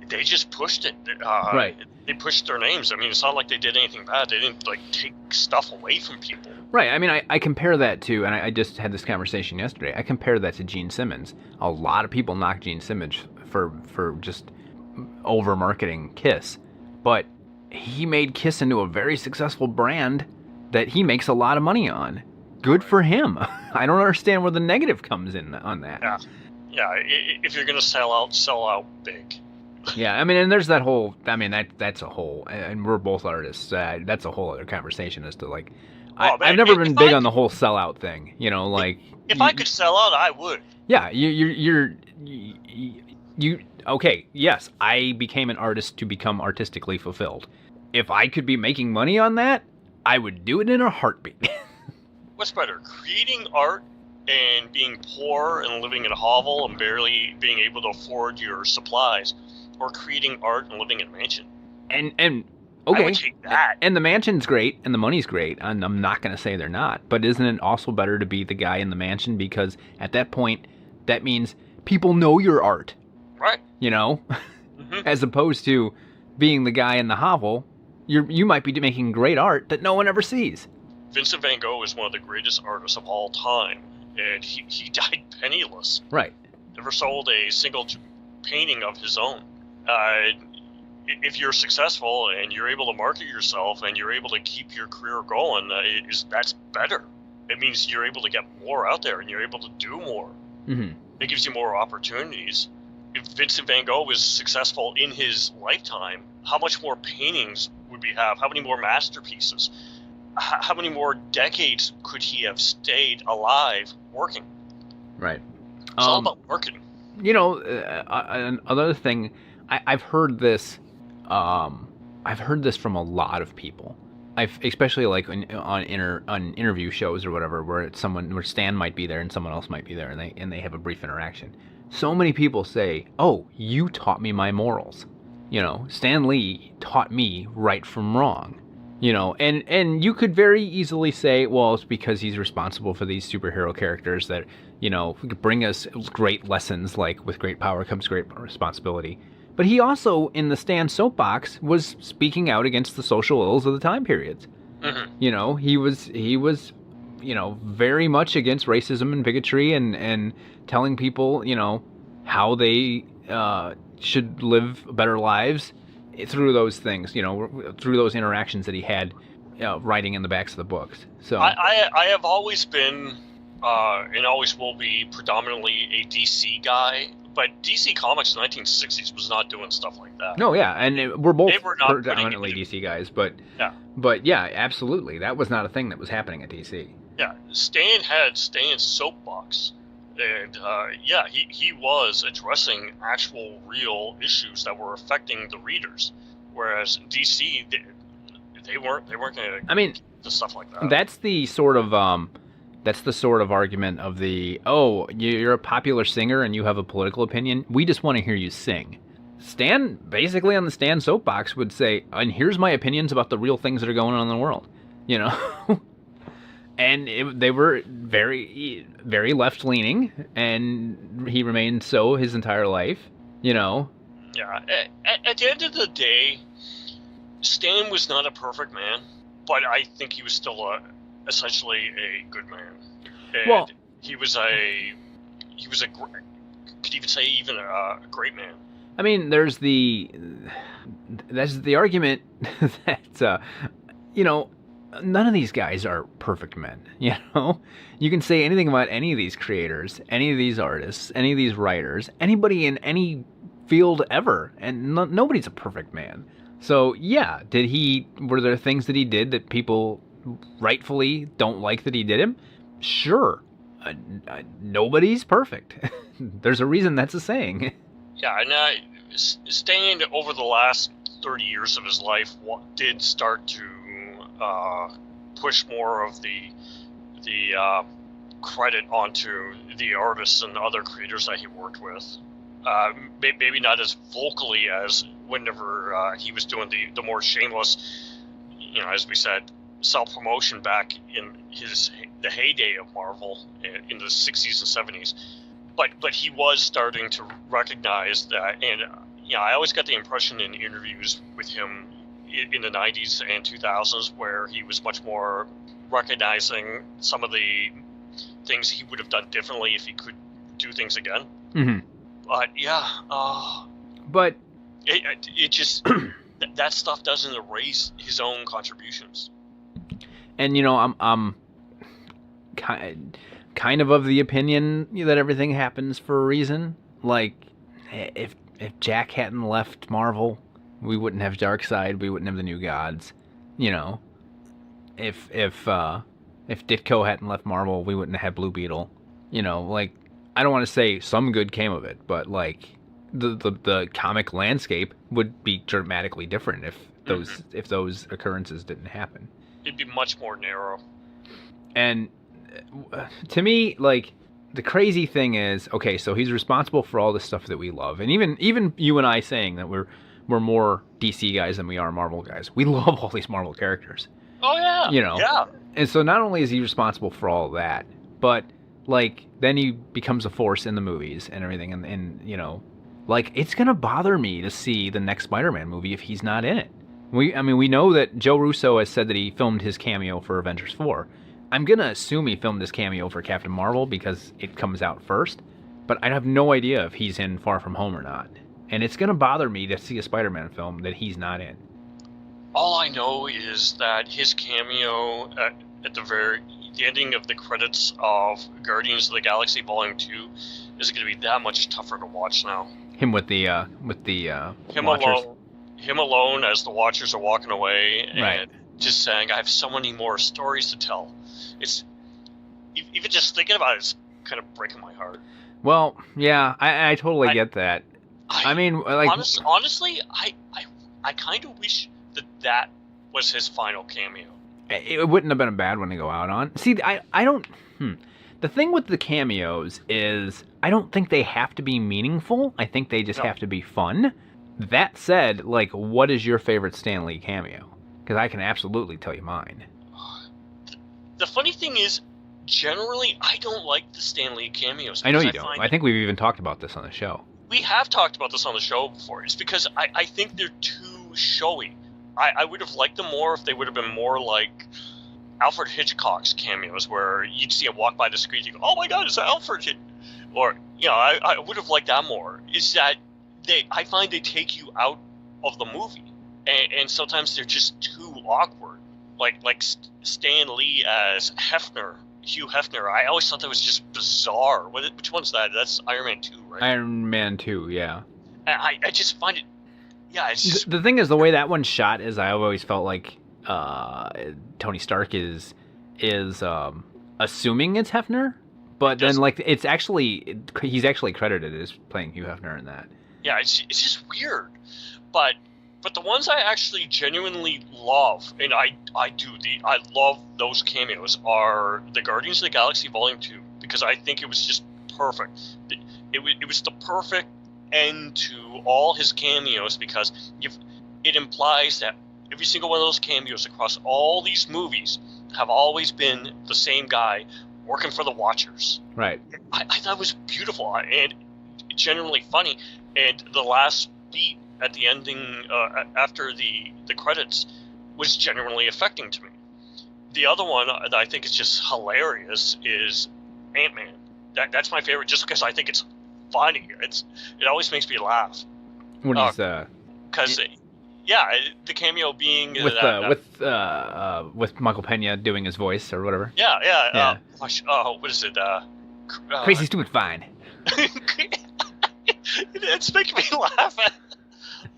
they just pushed it. Right. They pushed their names. I mean, it's not like they did anything bad. They didn't like take stuff away from people. Right. I mean, I compare that to, and I just had this conversation yesterday, I compare that to Gene Simmons. A lot of people knock Gene Simmons for just over-marketing Kiss. But he made Kiss into a very successful brand that he makes a lot of money on. Good for him. I don't understand where the negative comes in on that. Yeah. If you're gonna sell out big. Yeah, I mean, and there's that whole, I mean, that's a whole, and we're both artists, that's a whole other conversation as to, like, I've never been big on the whole sellout thing, like. If I could sell out, I would. Yeah, okay, yes, I became an artist to become artistically fulfilled. If I could be making money on that, I would do it in a heartbeat. What's better, creating art and being poor and living in a hovel and barely being able to afford your supplies, or creating art and living in a mansion? And okay, I would take that. And the mansion's great, and the money's great, and I'm not going to say they're not, but isn't it also better to be the guy in the mansion, because at that point, that means people know your art. Right. Mm-hmm. As opposed to being the guy in the hovel, you might be making great art that no one ever sees. Vincent van Gogh is one of the greatest artists of all time, and he died penniless. Right. Never sold a single painting of his own. If you're successful and you're able to market yourself and you're able to keep your career going, that's better. It means you're able to get more out there and you're able to do more. Mm-hmm. It gives you more opportunities. If Vincent van Gogh was successful in his lifetime, how much more paintings would we have? How many more masterpieces? How many more decades could he have stayed alive working? Right. It's all about working. Another thing, I've heard this. I've heard this from a lot of people. Especially like on interview shows or whatever, where Stan might be there and someone else might be there, and they have a brief interaction. So many people say, "Oh, you taught me my morals." Stan Lee taught me right from wrong. And you could very easily say, well, it's because he's responsible for these superhero characters that, bring us great lessons, like with great power comes great responsibility. But he also, in the Stan soapbox, was speaking out against the social ills of the time periods. Mm-hmm. He was, very much against racism and bigotry and telling people, how they should live better lives through those things, through those interactions that he had writing in the backs of the books. So I have always been and always will be predominantly a DC guy, but DC Comics in the 1960s was not doing stuff like that. No, yeah, and we're both not predominantly DC guys, but yeah, absolutely, that was not a thing that was happening at DC. Yeah, Stan had Stan's soapbox, and he was addressing actual real issues that were affecting the readers, whereas DC they weren't going to. I mean, do stuff like that. That's the sort of argument of you're a popular singer and you have a political opinion. We just want to hear you sing. Stan, basically on the Stan soapbox, would say, and here's my opinions about the real things that are going on in the world, And they were very, very left-leaning, and he remained so his entire life, Yeah, at the end of the day, Stan was not a perfect man, but I think he was still essentially a good man. And he was a could even say even a great man. I mean, that's the argument that none of these guys are perfect men. You can say anything about any of these creators, any of these artists, any of these writers, anybody in any field ever, and nobody's a perfect man. So yeah, were there things that he did that people rightfully don't like that he did him? Sure. Nobody's perfect. There's a reason that's a saying. Yeah, and Stan, over the last 30 years of his life, did start to push more of the credit onto the artists and other creators that he worked with. Maybe not as vocally as whenever he was doing the more shameless, as we said, self-promotion back in the heyday of Marvel in the 60s and 70s. But he was starting to recognize that, and I always got the impression in interviews with him in the 90s and 2000s where he was much more recognizing some of the things he would have done differently if he could do things again. Mm-hmm. But yeah, but it just that stuff doesn't erase his own contributions. And I'm kind of the opinion that everything happens for a reason. Like, if Jack hadn't left Marvel, we wouldn't have Darkseid, we wouldn't have the New Gods. If Ditko hadn't left Marvel, we wouldn't have had Blue Beetle. Like, I don't want to say some good came of it, but like the comic landscape would be dramatically different if those occurrences didn't happen. It'd be much more narrow. And to me, like, the crazy thing is, okay, so he's responsible for all the stuff that we love, and even you and I saying that we're more DC guys than we are Marvel guys. We love all these Marvel characters. Oh yeah. Yeah. And so not only is he responsible for all of that, but like then he becomes a force in the movies and everything, and like, it's gonna bother me to see the next Spider-Man movie if he's not in it. We know that Joe Russo has said that he filmed his cameo for Avengers 4. I'm gonna assume he filmed his cameo for Captain Marvel because it comes out first, but I have no idea if he's in Far From Home or not. And it's gonna bother me to see a Spider-Man film that he's not in. All I know is that his cameo at the ending of the credits of Guardians of the Galaxy Volume 2 is going to be that much tougher to watch now. Him with the him Watchers. Him alone as the Watchers are walking away and right. Just saying, I have so many more stories to tell. It's even just thinking about it's kind of breaking my heart. Well, yeah, I totally get that. I mean, like, honestly, I kind of wish that was his final cameo. It wouldn't have been a bad one to go out on. See, I don't. The thing with the cameos is I don't think they have to be meaningful. I think they just have to be fun. That said, like, what is your favorite Stan Lee cameo? Because I can absolutely tell you mine. The funny thing is, generally, I don't like the Stan Lee cameos. I know you don't. I think we've even talked about this on the show. We have talked about this on the show before. It's because I think they're too showy. I would have liked them more if they would have been more like Alfred Hitchcock's cameos, where you'd see him walk by the screen, you go, "Oh my God, it's Alfred!" Or I would have liked that more. Is that I find they take you out of the movie, and sometimes they're just too awkward. Like Stan Lee as Hugh Hefner. I always thought that was just bizarre. Which one's that? That's Iron Man 2, right? Iron Man 2, yeah. And I just find it. Yeah, it's just... The thing is, the way that one's shot is, I always felt like Tony Stark is assuming it's Hefner, but then like he's actually credited as playing Hugh Hefner in that. Yeah, it's just weird, but the ones I actually genuinely love, and I love those cameos, are the Guardians of the Galaxy Volume 2, because I think it was just perfect. It was the perfect end to all his cameos, because it implies that every single one of those cameos across all these movies have always been the same guy working for the Watchers. Right. I thought it was beautiful and genuinely funny. And the last beat at the ending, after the credits, was genuinely affecting to me. The other one that I think is just hilarious is Ant-Man. That's my favorite, just because I think it's funny. It always makes me laugh. What is that? Because the cameo being with Michael Pena doing his voice or whatever. Yeah. What is it? Crazy Stupid Fine. It's making me laugh at.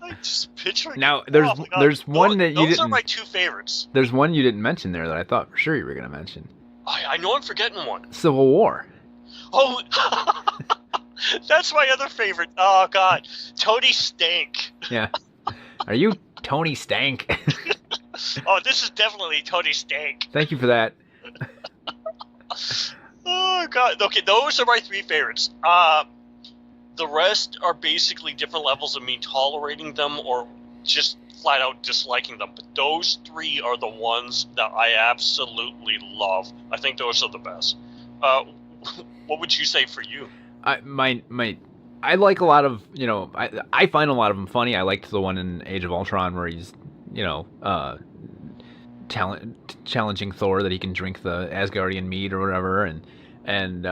Like just picturing. Now, Oh my God. there's one that you Those are didn't. my two favorites. There's one you didn't mention there that I thought for sure you were going to mention. I know I'm forgetting one. Civil War. Oh, that's my other favorite. Oh God, Tony Stank. Yeah. Are you Tony Stank? Oh, this is definitely Tony Stank. Thank you for that. Oh God. Okay, those are my three favorites. The rest are basically different levels of me tolerating them or just flat out disliking them. But those three are the ones that I absolutely love. I think those are the best. What would you say for you? I like a lot of, I find a lot of them funny. I liked the one in Age of Ultron where he's, challenging Thor that he can drink the Asgardian mead or whatever, and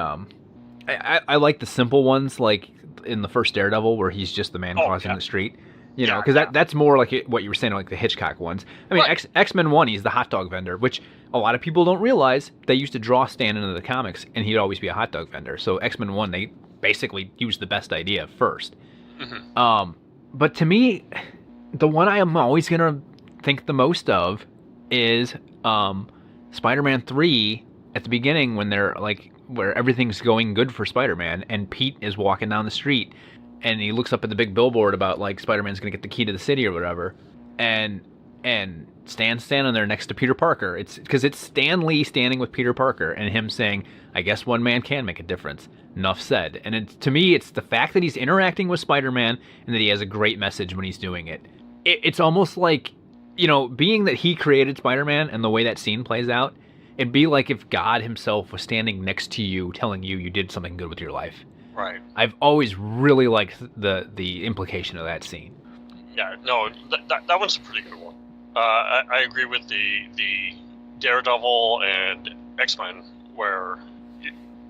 I like the simple ones like in the first Daredevil where he's just the man crossing the street, because that's more like what you were saying, like the Hitchcock ones. I mean, right. X-Men 1, he's the hot dog vendor, which a lot of people don't realize they used to draw Stan into the comics, and he'd always be a hot dog vendor. So X-Men 1, they basically used the best idea first. Mm-hmm. But to me, the one I am always gonna think the most of is Spider-Man 3 at the beginning when they're like where everything's going good for Spider-Man and Pete is walking down the street and he looks up at the big billboard about like Spider-Man's gonna get the key to the city or whatever, and Stan's standing there next to Peter Parker. It's because it's Stan Lee standing with Peter Parker and him saying, I guess one man can make a difference. Enough said. And to me, it's the fact that he's interacting with Spider-Man and that he has a great message when he's doing it. It's almost like, being that he created Spider-Man and the way that scene plays out, it'd be like if God himself was standing next to you telling you did something good with your life. Right. I've always really liked the implication of that scene. Yeah, no, that one's a pretty good one. I agree with the Daredevil and X-Men, where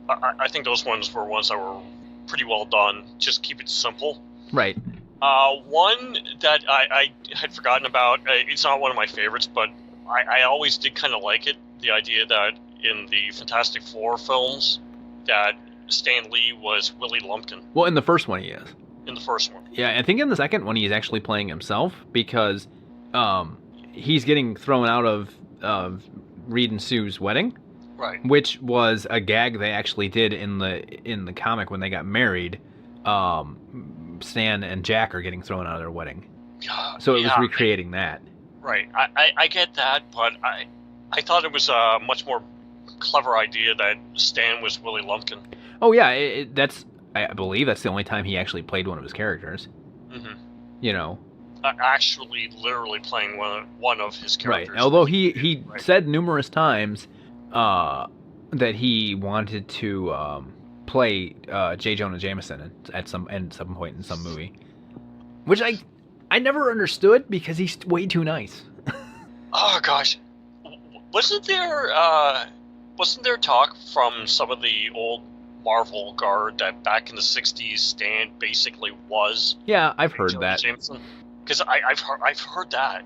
I think those ones were ones that were pretty well done. Just keep it simple. Right. One that I had forgotten about, it's not one of my favorites, but I always did kind of like it. The idea that in the Fantastic Four films, that Stan Lee was Willie Lumpkin. Well, in the first one he is. In the first one. Yeah, I think in the second one he's actually playing himself because he's getting thrown out of Reed and Sue's wedding. Right. Which was a gag they actually did in the comic when they got married. Stan and Jack are getting thrown out of their wedding. So it was recreating that. Right. I get that, but I thought it was a much more clever idea that Stan was Willie Lumpkin. Oh yeah, I believe that's the only time he actually played one of his characters. Mm-hmm. Actually, literally playing one of his characters. Right. Although he said numerous times that he wanted to play J. Jonah Jameson at some point in some movie, which I never understood because he's way too nice. Oh gosh, wasn't there talk from some of the old Marvel guard that back in the '60s Stan basically was? Yeah, I've heard that. Because I've heard that.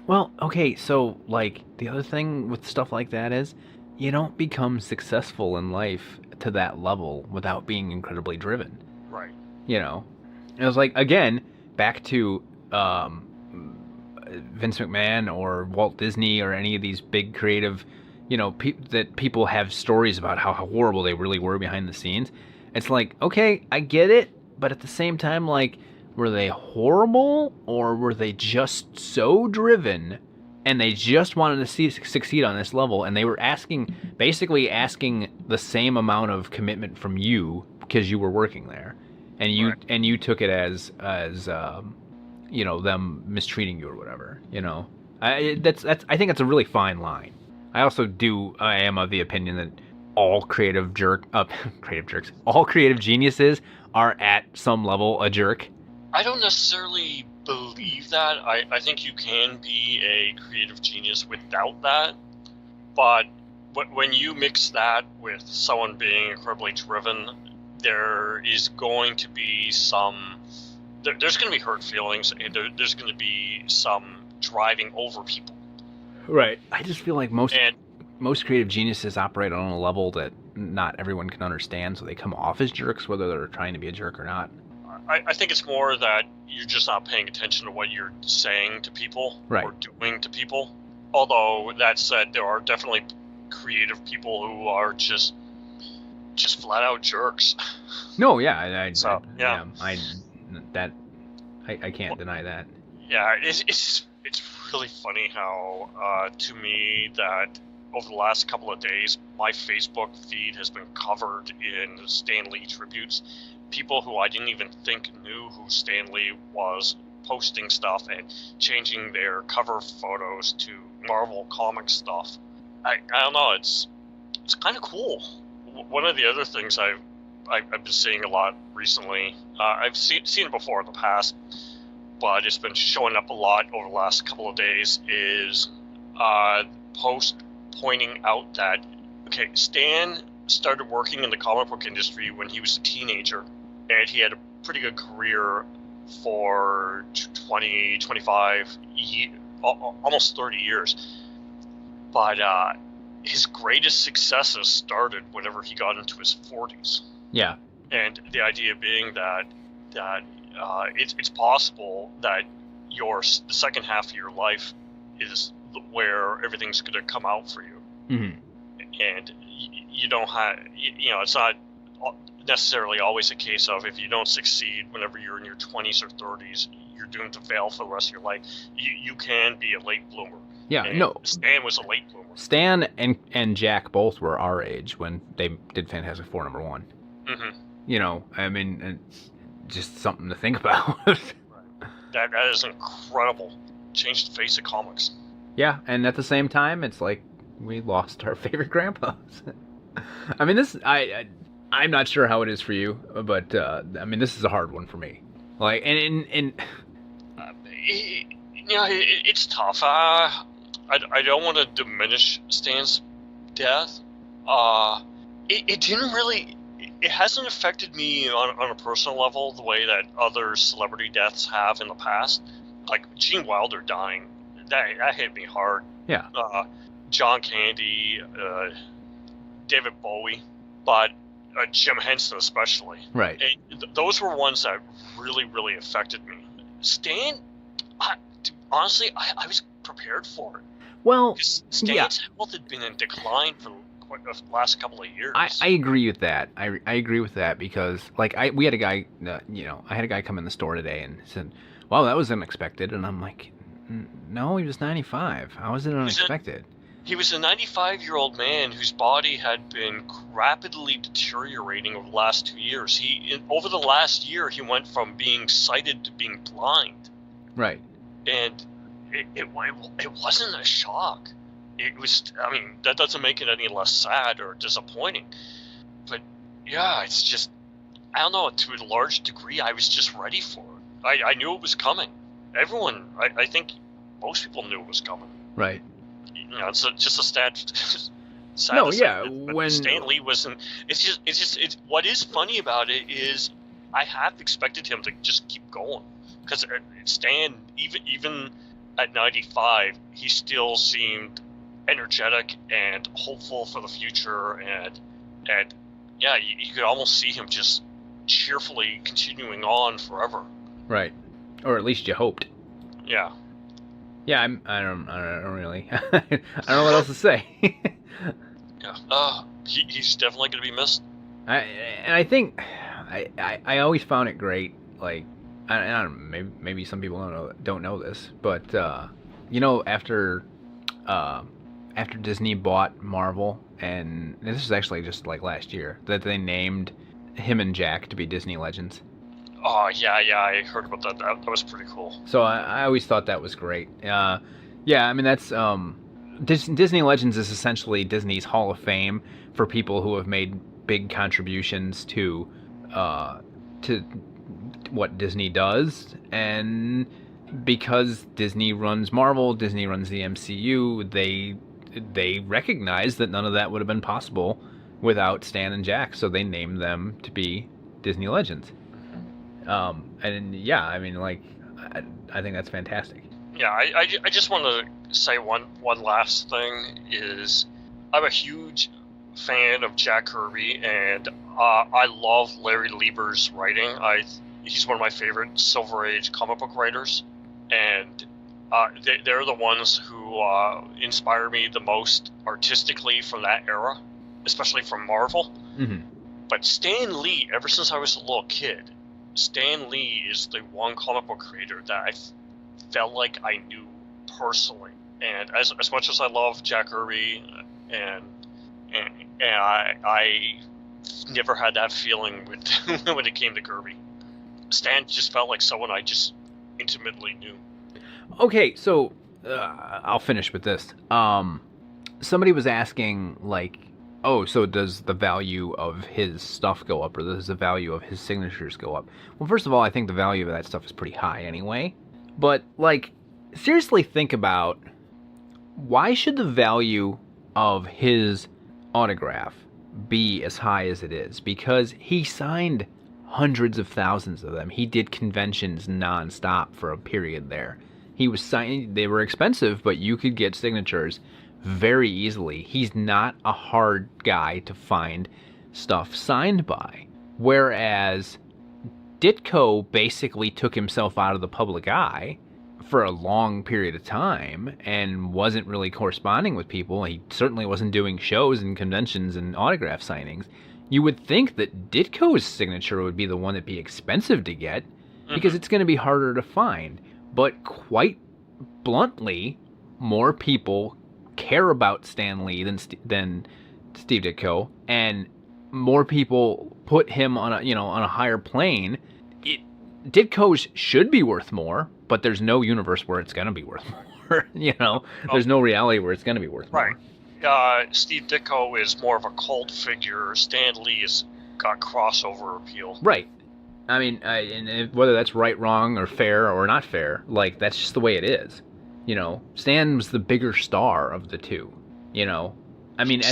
Well, okay, so like the other thing with stuff like that is you don't become successful in life to that level without being incredibly driven. Right. It was like, again, back to Vince McMahon or Walt Disney or any of these big creative, that people have stories about how horrible they really were behind the scenes. It's like, okay, I get it, but at the same time, like, were they horrible or were they just so driven and they just wanted to succeed on this level and they were basically asking the same amount of commitment from you because you were working there and you took it as them mistreating you or whatever. I think that's a really fine line. I am of the opinion that all creative geniuses are at some level a jerk. I don't necessarily believe that. I think you can be a creative genius without that. But when you mix that with someone being incredibly driven, there is going to be there's going to be hurt feelings, and there's going to be some driving over people. Right. I just feel like most creative geniuses operate on a level that not everyone can understand, so they come off as jerks, whether they're trying to be a jerk or not. I think it's more that you're just not paying attention to what you're saying to people Right. or doing to people. Although that said, there are definitely creative people who are just flat out jerks. No, yeah, Yeah. I can't deny that. Yeah, it's really funny how to me that over the last couple of days my Facebook feed has been covered in Stan Lee tributes. People who I didn't even think knew who Stan Lee was posting stuff and changing their cover photos to Marvel comic stuff. I don't know, it's kind of cool. One of the other things I've been seeing a lot recently, I've seen it before in the past, but it's been showing up a lot over the last couple of days, is post pointing out that, okay, Stan started working in the comic book industry when he was a teenager, and he had a pretty good career for 20, 25, almost 30 years. But his greatest successes started whenever he got into his 40s. Yeah. And the idea being that it's possible that the second half of your life is where everything's going to come out for you. Mm-hmm. And you don't have, it's not necessarily always a case of if you don't succeed whenever you're in your 20s or 30s, you're doomed to fail for the rest of your life. You can be a late bloomer. Yeah, and no. Stan was a late bloomer. Stan and Jack both were our age when they did Fantastic Four #1. Mm-hmm. I mean, it's just something to think about. Right. That is incredible. Changed the face of comics. Yeah, and at the same time, it's like we lost our favorite grandpas. I mean, I'm not sure how it is for you, but I mean, this is a hard one for me. Like, It's tough. I don't want to diminish Stan's death. It didn't really. It hasn't affected me on a personal level the way that other celebrity deaths have in the past. Like Gene Wilder dying, that hit me hard. Yeah. John Candy, David Bowie, but Jim Henson especially. Right. And those were ones that really, really affected me. Stan, honestly, I was prepared for it. Well, because Stan's health had been in decline for the last couple of years. I agree with that. I agree with that because, like, we had a guy, I had a guy come in the store today and said, "Wow, that was unexpected," and I'm like, "No, he was 95. How was it unexpected?" He was a 95-year-old man whose body had been rapidly deteriorating over the last 2 years. Over the last year, he went from being sighted to being blind. Right. And it wasn't a shock. It was, I mean, that doesn't make it any less sad or disappointing. But, yeah, it's just, I don't know, to a large degree, I was just ready for it. I knew it was coming. Everyone, I think most people knew it was coming. Right. It's just a sad no, yeah. When Stan Lee wasn't, it's what is funny about it is I have expected him to just keep going because Stan, even at 95, he still seemed energetic and hopeful for the future, and yeah, you could almost see him just cheerfully continuing on forever. Right, or at least you hoped. Yeah. Yeah, I don't really. I don't know what else to say. Yeah. He's definitely going to be missed. I think I always found it great. Like, I don't know, maybe some people don't know this, but after Disney bought Marvel, and this was actually just like last year, that they named him and Jack to be Disney Legends. Oh, yeah, I heard about that. That was pretty cool. So I always thought that was great. Yeah, I mean, that's Disney Legends is essentially Disney's Hall of Fame for people who have made big contributions to what Disney does, and because Disney runs Marvel, Disney runs the MCU, they recognize that none of that would have been possible without Stan and Jack, so they named them to be Disney Legends. And yeah, I mean, like, I think that's fantastic. Yeah, I just want to say one last thing is I'm a huge fan of Jack Kirby, and I love Larry Lieber's writing. he's one of my favorite Silver Age comic book writers, and they're the ones who inspire me the most artistically from that era, especially from Marvel. Mm-hmm. But Stan Lee, ever since I was a little kid, Stan Lee is the one comic book creator that I felt like I knew personally. And as much as I love Jack Kirby, and I never had that feeling with when it came to Kirby. Stan just felt like someone I just intimately knew. Okay, so I'll finish with this. Somebody was asking, like, oh, so does the value of his stuff go up, or does the value of his signatures go up? Well, first of all, I think the value of that stuff is pretty high anyway. But, like, seriously think about, why should the value of his autograph be as high as it is? Because he signed hundreds of thousands of them. He did conventions nonstop for a period there. He was signing, they were expensive, but you could get signatures very easily. He's not a hard guy to find stuff signed by. Whereas Ditko basically took himself out of the public eye for a long period of time and wasn't really corresponding with people. He certainly wasn't doing shows and conventions and autograph signings. You would think that Ditko's signature would be the one that'd be expensive to get because it's going to be harder to find. But quite bluntly, more people care about Stan Lee than Steve Ditko, and more people put him on a higher plane. Ditko's should be worth more, but there's no universe where it's going to be worth more. There's no reality where it's going to be worth more. Right. Steve Ditko is more of a cult figure. Stan Lee has got crossover appeal. Right. I mean, and whether that's right, wrong, or fair or not fair, like, that's just the way it is. Stan was the bigger star of the two. I mean,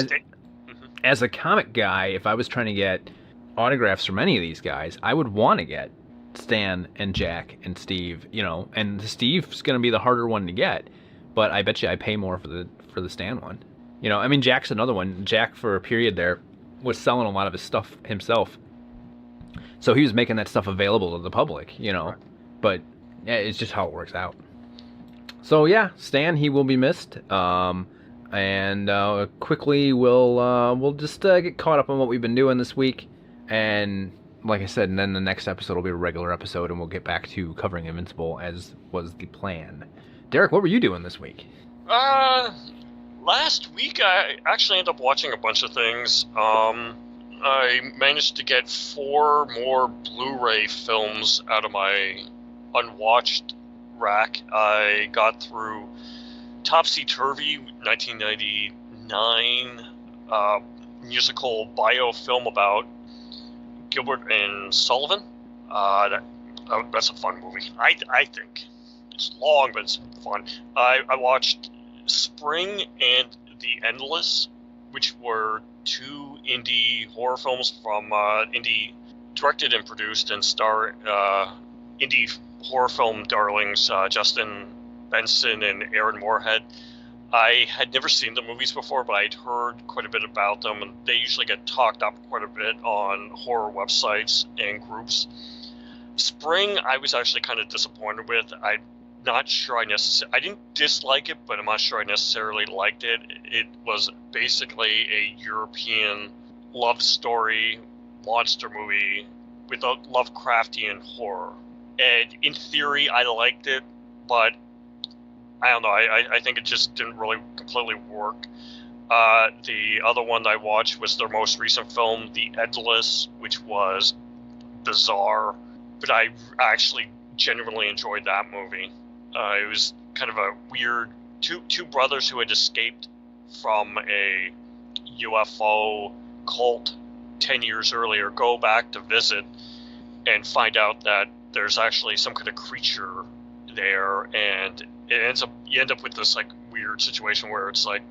as a comic guy, if I was trying to get autographs from any of these guys, I would want to get Stan and Jack and Steve. And Steve's going to be the harder one to get, but I bet you I pay more for the Stan one. I mean, Jack's another one. Jack, for a period there, was selling a lot of his stuff himself. So he was making that stuff available to the public, But yeah, it's just how it works out. So yeah, Stan, he will be missed. And quickly we'll just get caught up on what we've been doing this week. And like I said, and then the next episode will be a regular episode, and we'll get back to covering Invincible as was the plan. Derek, what were you doing this week? Last week I actually ended up watching a bunch of things. I managed to get 4 more Blu-ray films out of my unwatched rack. I got through Topsy Turvy, 1999, musical biofilm about Gilbert and Sullivan. That's a fun movie. I think it's long, but it's fun. I watched Spring and The Endless, which were 2 indie horror films from indie directed and produced and star indie horror film darlings Justin Benson and Aaron Moorhead. I had never seen the movies before, but I'd heard quite a bit about them, and they usually get talked up quite a bit on horror websites and groups. Spring, I was actually kind of disappointed with. I'm not sure I didn't dislike it, but I'm not sure I necessarily liked it. It was basically a European love story monster movie with a Lovecraftian horror. And in theory, I liked it, but I don't know. I think it just didn't really completely work. The other one I watched was their most recent film, The Endless, which was bizarre, but I actually genuinely enjoyed that movie. It was kind of a weird two brothers who had escaped from a UFO cult 10 years earlier go back to visit and find out that there's actually some kind of creature there, and you end up with this like weird situation where it's like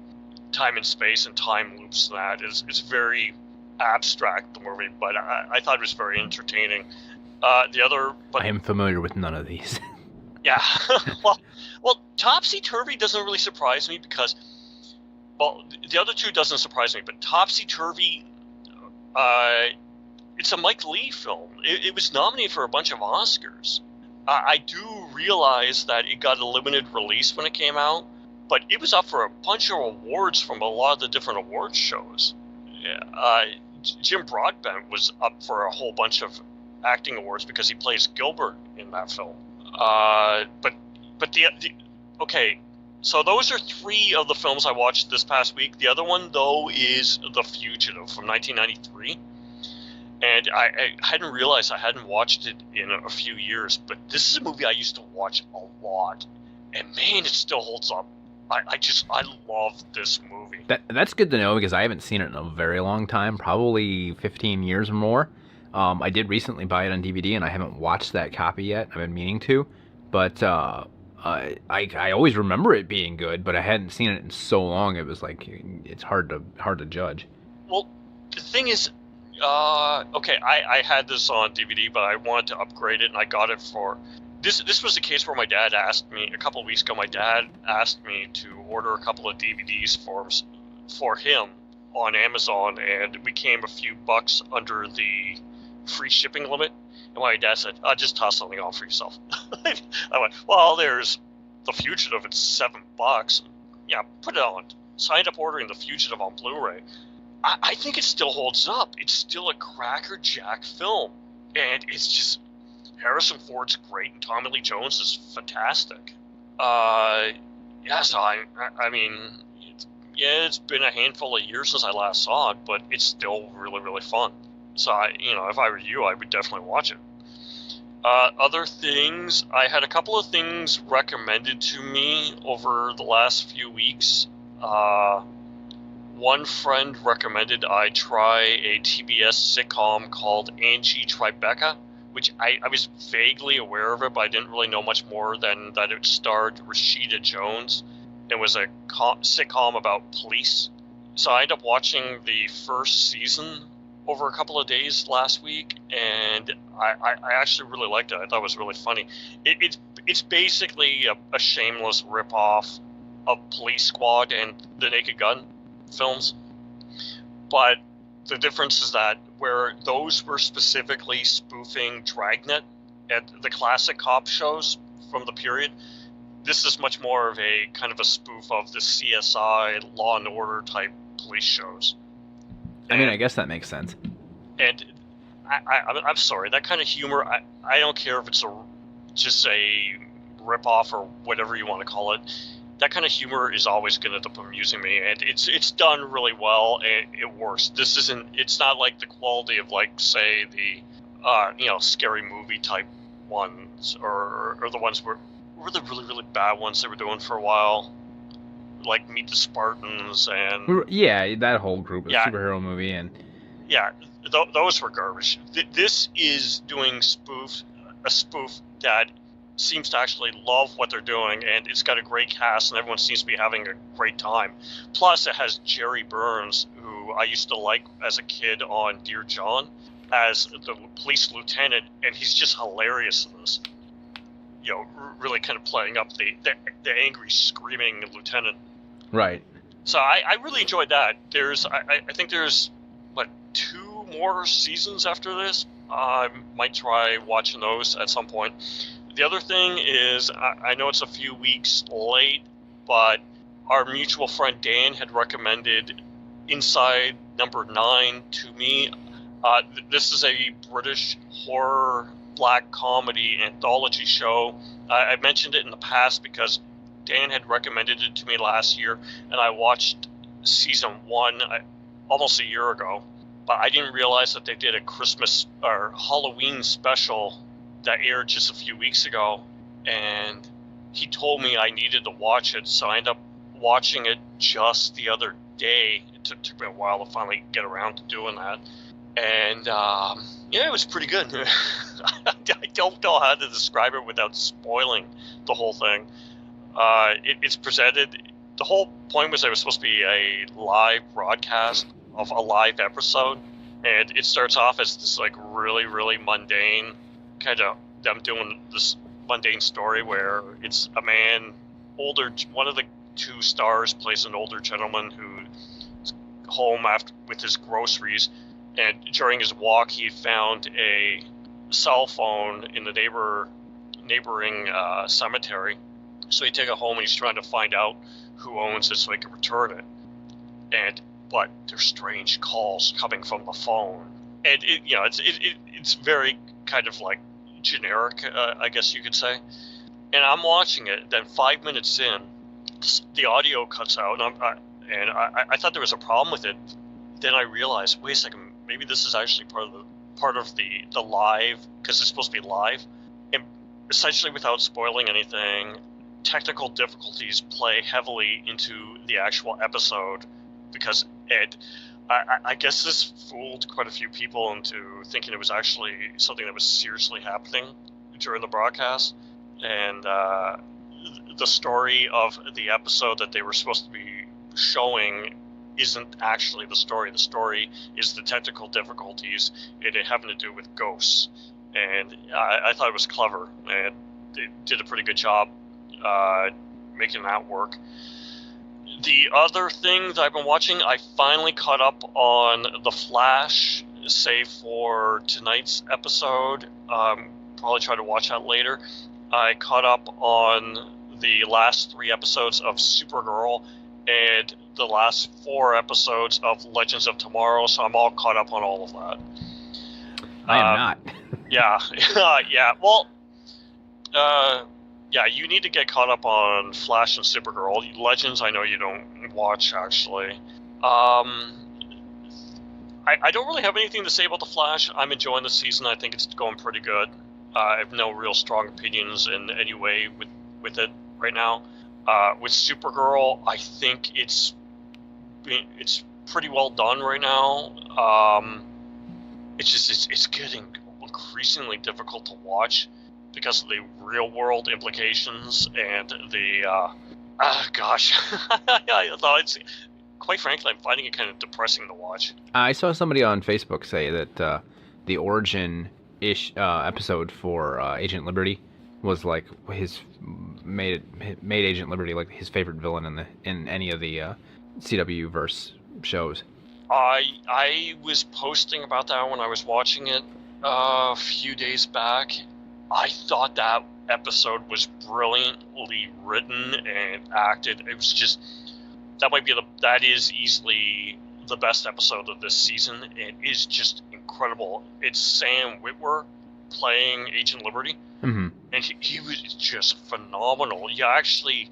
time and space and time loops. And it's very abstract, the movie, but I thought it was very entertaining. I am familiar with none of these. Yeah. well, Topsy Turvy doesn't really surprise me because, well, the other two doesn't surprise me, but Topsy Turvy, it's a Mike Leigh film. It was nominated for a bunch of Oscars. I do realize that it got a limited release when it came out, but it was up for a bunch of awards from a lot of the different awards shows. Jim Broadbent was up for a whole bunch of acting awards because he plays Gilbert in that film. But the okay, so those are 3 of the films I watched this past week. The other one, though, is The Fugitive from 1993. And I hadn't realized I hadn't watched it in a few years, but this is a movie I used to watch a lot. And man, it still holds up. I love this movie. That's good to know because I haven't seen it in a very long time, probably 15 years or more. I did recently buy it on DVD, and I haven't watched that copy yet. I've been meaning to, but I always remember it being good, but I hadn't seen it in so long. It was like it's hard to judge. Well, the thing is, okay, I had this on DVD, but I wanted to upgrade it, and I got it for. This was the case where my dad asked me a couple of weeks ago. My dad asked me to order a couple of DVDs for him on Amazon, and we came a few bucks under the free shipping limit. And my dad said, just toss something on for yourself. I went, well, there's The Fugitive. It's $7. Yeah, put it on. Signed up ordering The Fugitive on Blu-ray. I think it still holds up. It's still a crackerjack film, and it's just. Harrison Ford's great, and Tommy Lee Jones is fantastic. So I mean, it's been a handful of years since I last saw it, but it's still really, really fun. So if I were you, I would definitely watch it. Other things, I had a couple of things recommended to me over the last few weeks. One friend recommended I try a TBS sitcom called Angie Tribeca, which I was vaguely aware of it, but I didn't really know much more than that it starred Rashida Jones and was a sitcom about police. So I ended up watching the first season over a couple of days last week, and I actually really liked it. I thought it was really funny. It's basically a shameless ripoff of Police Squad and the Naked Gun films, but the difference is that where those were specifically spoofing Dragnet and the classic cop shows from the period, this is much more of a kind of a spoof of the CSI, Law and Order type police shows. I mean, I guess that makes sense. And I'm sorry, that kind of humor, I don't care if it's just a ripoff or whatever you want to call it. That kind of humor is always going to end up amusing me, and it's done really well, and it works. It's not like the quality of, like, say, the Scary Movie type ones, or the ones were the really, really bad ones they were doing for a while, like Meet the Spartans and that whole group of superhero movie, and those were garbage. This is doing a spoof that seems to actually love what they're doing, and it's got a great cast, and everyone seems to be having a great time. Plus, it has Jerry Burns, who I used to like as a kid on Dear John, as the police lieutenant, and he's just hilarious in this. Really kind of playing up the angry, screaming lieutenant. Right. So I really enjoyed that. I think there's 2 more seasons after this. I might try watching those at some point. The other thing is, I know it's a few weeks late, but our mutual friend Dan had recommended Inside Number 9 to me. This is a British horror black comedy anthology show. I mentioned it in the past because Dan had recommended it to me last year, and I watched season 1 almost a year ago. But I didn't realize that they did a Christmas or Halloween special that aired just a few weeks ago, and he told me I needed to watch it, so I ended up watching it just the other day. It took me a while to finally get around to doing that, and it was pretty good. I don't know how to describe it without spoiling the whole thing. It's presented. The whole point was it was supposed to be a live broadcast of a live episode, and it starts off as this like really, really mundane kind of them doing this mundane story where it's a man, one of the 2 stars plays an older gentleman who's home with his groceries, and during his walk, he found a cell phone in the neighboring cemetery. So he took it home and he's trying to find out who owns it so he can return it. But there's strange calls coming from the phone, and it's very kind of like generic, I guess you could say. And I'm watching it. Then 5 minutes in, the audio cuts out, and I thought there was a problem with it. Then I realized, wait a second, maybe this is actually part of the live, because it's supposed to be live. And essentially, without spoiling anything, technical difficulties play heavily into the actual episode, because I guess this fooled quite a few people into thinking it was actually something that was seriously happening during the broadcast. And the story of the episode that they were supposed to be showing isn't actually the story. The story is the technical difficulties, and it having to do with ghosts. And I thought it was clever, and they did a pretty good job making that work. The other thing that I've been watching, I finally caught up on The Flash, save for tonight's episode. Probably try to watch that later. I caught up on the last 3 episodes of Supergirl and the last 4 episodes of Legends of Tomorrow, so I'm all caught up on all of that. I am not. Yeah, yeah. Well, yeah, you need to get caught up on Flash and Supergirl. Legends, I know you don't watch, actually. I don't really have anything to say about The Flash. I'm enjoying the season. I think it's going pretty good. I have no real strong opinions in any way with it right now. With Supergirl, I think it's pretty well done right now. It's getting increasingly difficult to watch because of the real world implications and the gosh, it's quite frankly, I'm finding it kind of depressing to watch. I saw somebody on Facebook say that the origin-ish episode for Agent Liberty was like made Agent Liberty like his favorite villain in any of the CW verse shows. I was posting about that when I was watching it a few days back. I thought that episode was brilliantly written and acted. It was just that is easily the best episode of this season. It is just incredible. It's Sam Witwer playing Agent Liberty, and he was just phenomenal. Yeah, actually,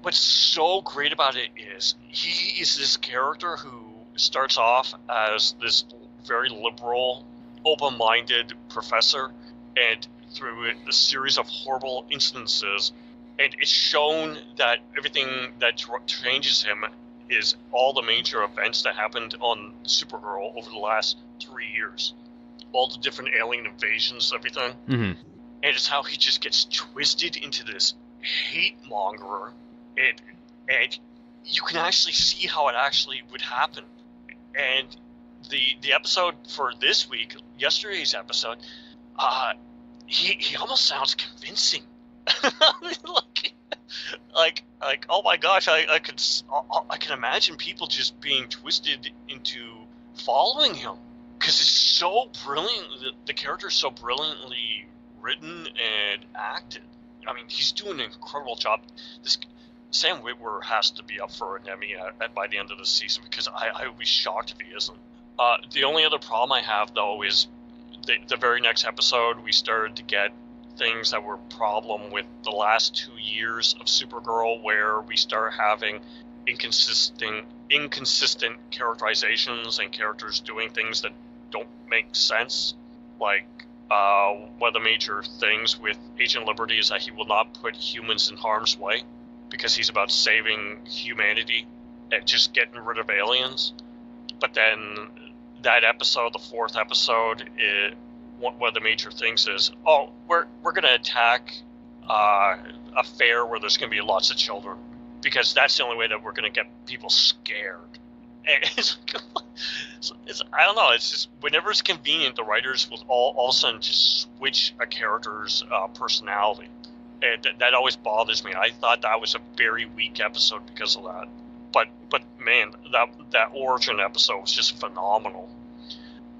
what's so great about it is he is this character who starts off as this very liberal, open-minded professor, and through a series of horrible instances, and it's shown that everything that changes him is all the major events that happened on Supergirl over the last 3 years. All the different alien invasions, everything. And it's how he just gets twisted into this hate monger, and you can actually see how it actually would happen. And the episode for this week, yesterday's episode, he almost sounds convincing. like oh my gosh, I can imagine people just being twisted into following him, because it's so brilliant. The character is so brilliantly written and acted. I mean, he's doing an incredible job. Sam Witwer has to be up for an Emmy by the end of the season, because I would be shocked if he isn't. The only other problem I have, though, is the very next episode we started to get things that were a problem with the last 2 years of Supergirl, where we start having inconsistent characterizations and characters doing things that don't make sense. Like, one of the major things with Agent Liberty is that he will not put humans in harm's way, because he's about saving humanity and just getting rid of aliens. But then that episode, the 4th episode, one of the major things is, we're going to attack a fair where there's going to be lots of children, because that's the only way that we're going to get people scared. And I don't know, it's just, whenever it's convenient, the writers will all of a sudden just switch a character's personality. And that always bothers me. I thought that was a very weak episode because of that. But man, that origin episode was just phenomenal.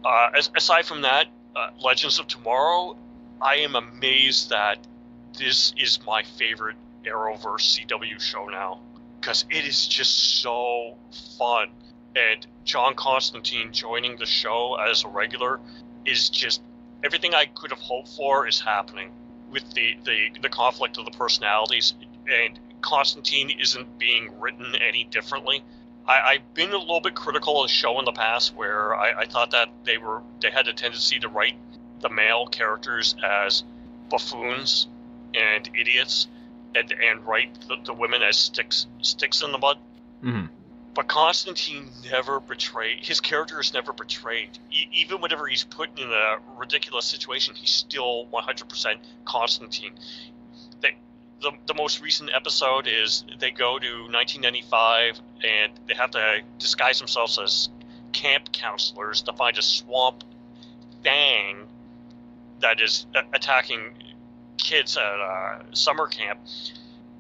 Aside from that, Legends of Tomorrow, I am amazed that this is my favorite Arrowverse CW show now, because it is just so fun. And John Constantine joining the show as a regular is just everything I could have hoped for is happening with the conflict of the personalities, and Constantine isn't being written any differently. I've been a little bit critical of the show in the past, where I thought that they had a tendency to write the male characters as buffoons and idiots, and write the women as sticks in the mud. Mm-hmm. But Constantine never betrayed. His character is never betrayed. Even whenever he's put in a ridiculous situation, he's still 100% Constantine. The most recent episode is they go to 1995 and they have to disguise themselves as camp counselors to find a swamp thing that is attacking kids at a summer camp.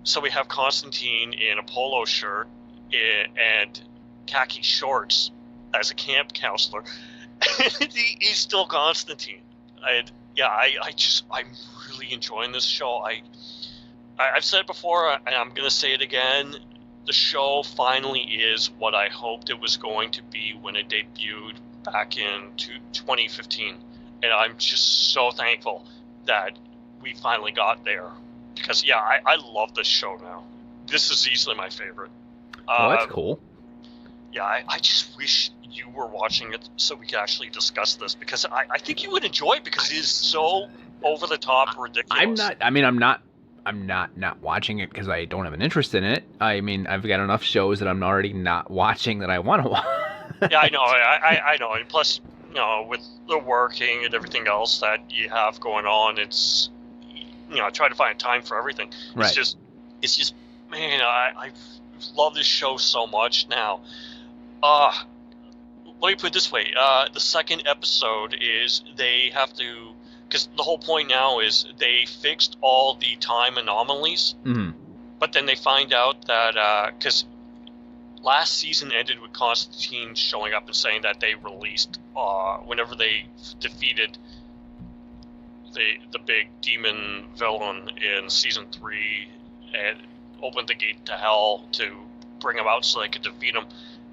So we have Constantine in a polo shirt and khaki shorts as a camp counselor. He's still Constantine. And yeah, I'm really enjoying this show. I've said it before, and I'm going to say it again. The show finally is what I hoped it was going to be when it debuted back in 2015. And I'm just so thankful that we finally got there. Because, yeah, I love this show now. This is easily my favorite. Oh, that's cool. Yeah, I just wish you were watching it so we could actually discuss this. Because I think you would enjoy it because it is so over-the-top ridiculous. I'm not watching it because I don't have an interest in it. I mean, I've got enough shows that I'm already not watching that I want to watch. Yeah, I know. I know. And plus, with the working and everything else that you have going on, it's, I try to find time for everything. Right. It's just, man, I love this show so much now. Let me put it this way. The second episode is they have to, because the whole point now is they fixed all the time anomalies, mm-hmm. but then they find out that, because last season ended with Constantine showing up and saying that they released, whenever they defeated the big demon villain in season 3 and opened the gate to hell to bring him out so they could defeat him,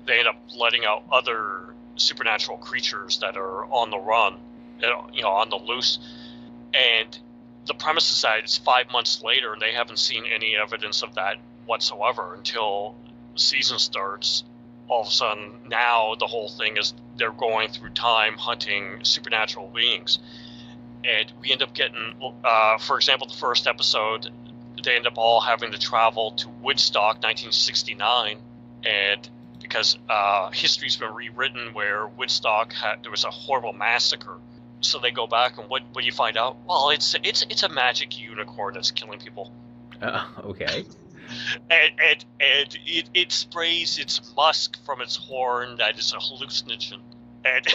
they end up letting out other supernatural creatures that are on the run, on the loose. And the premise is that it's 5 months later and they haven't seen any evidence of that whatsoever until the season starts. All of a sudden, now the whole thing is they're going through time hunting supernatural beings. And we end up getting, for example, the first episode, they end up all having to travel to Woodstock, 1969, and because history's been rewritten where Woodstock there was a horrible massacre. So they go back, and what do you find out? Well, it's a magic unicorn that's killing people. Okay. and it sprays its musk from its horn that is a hallucinogen, and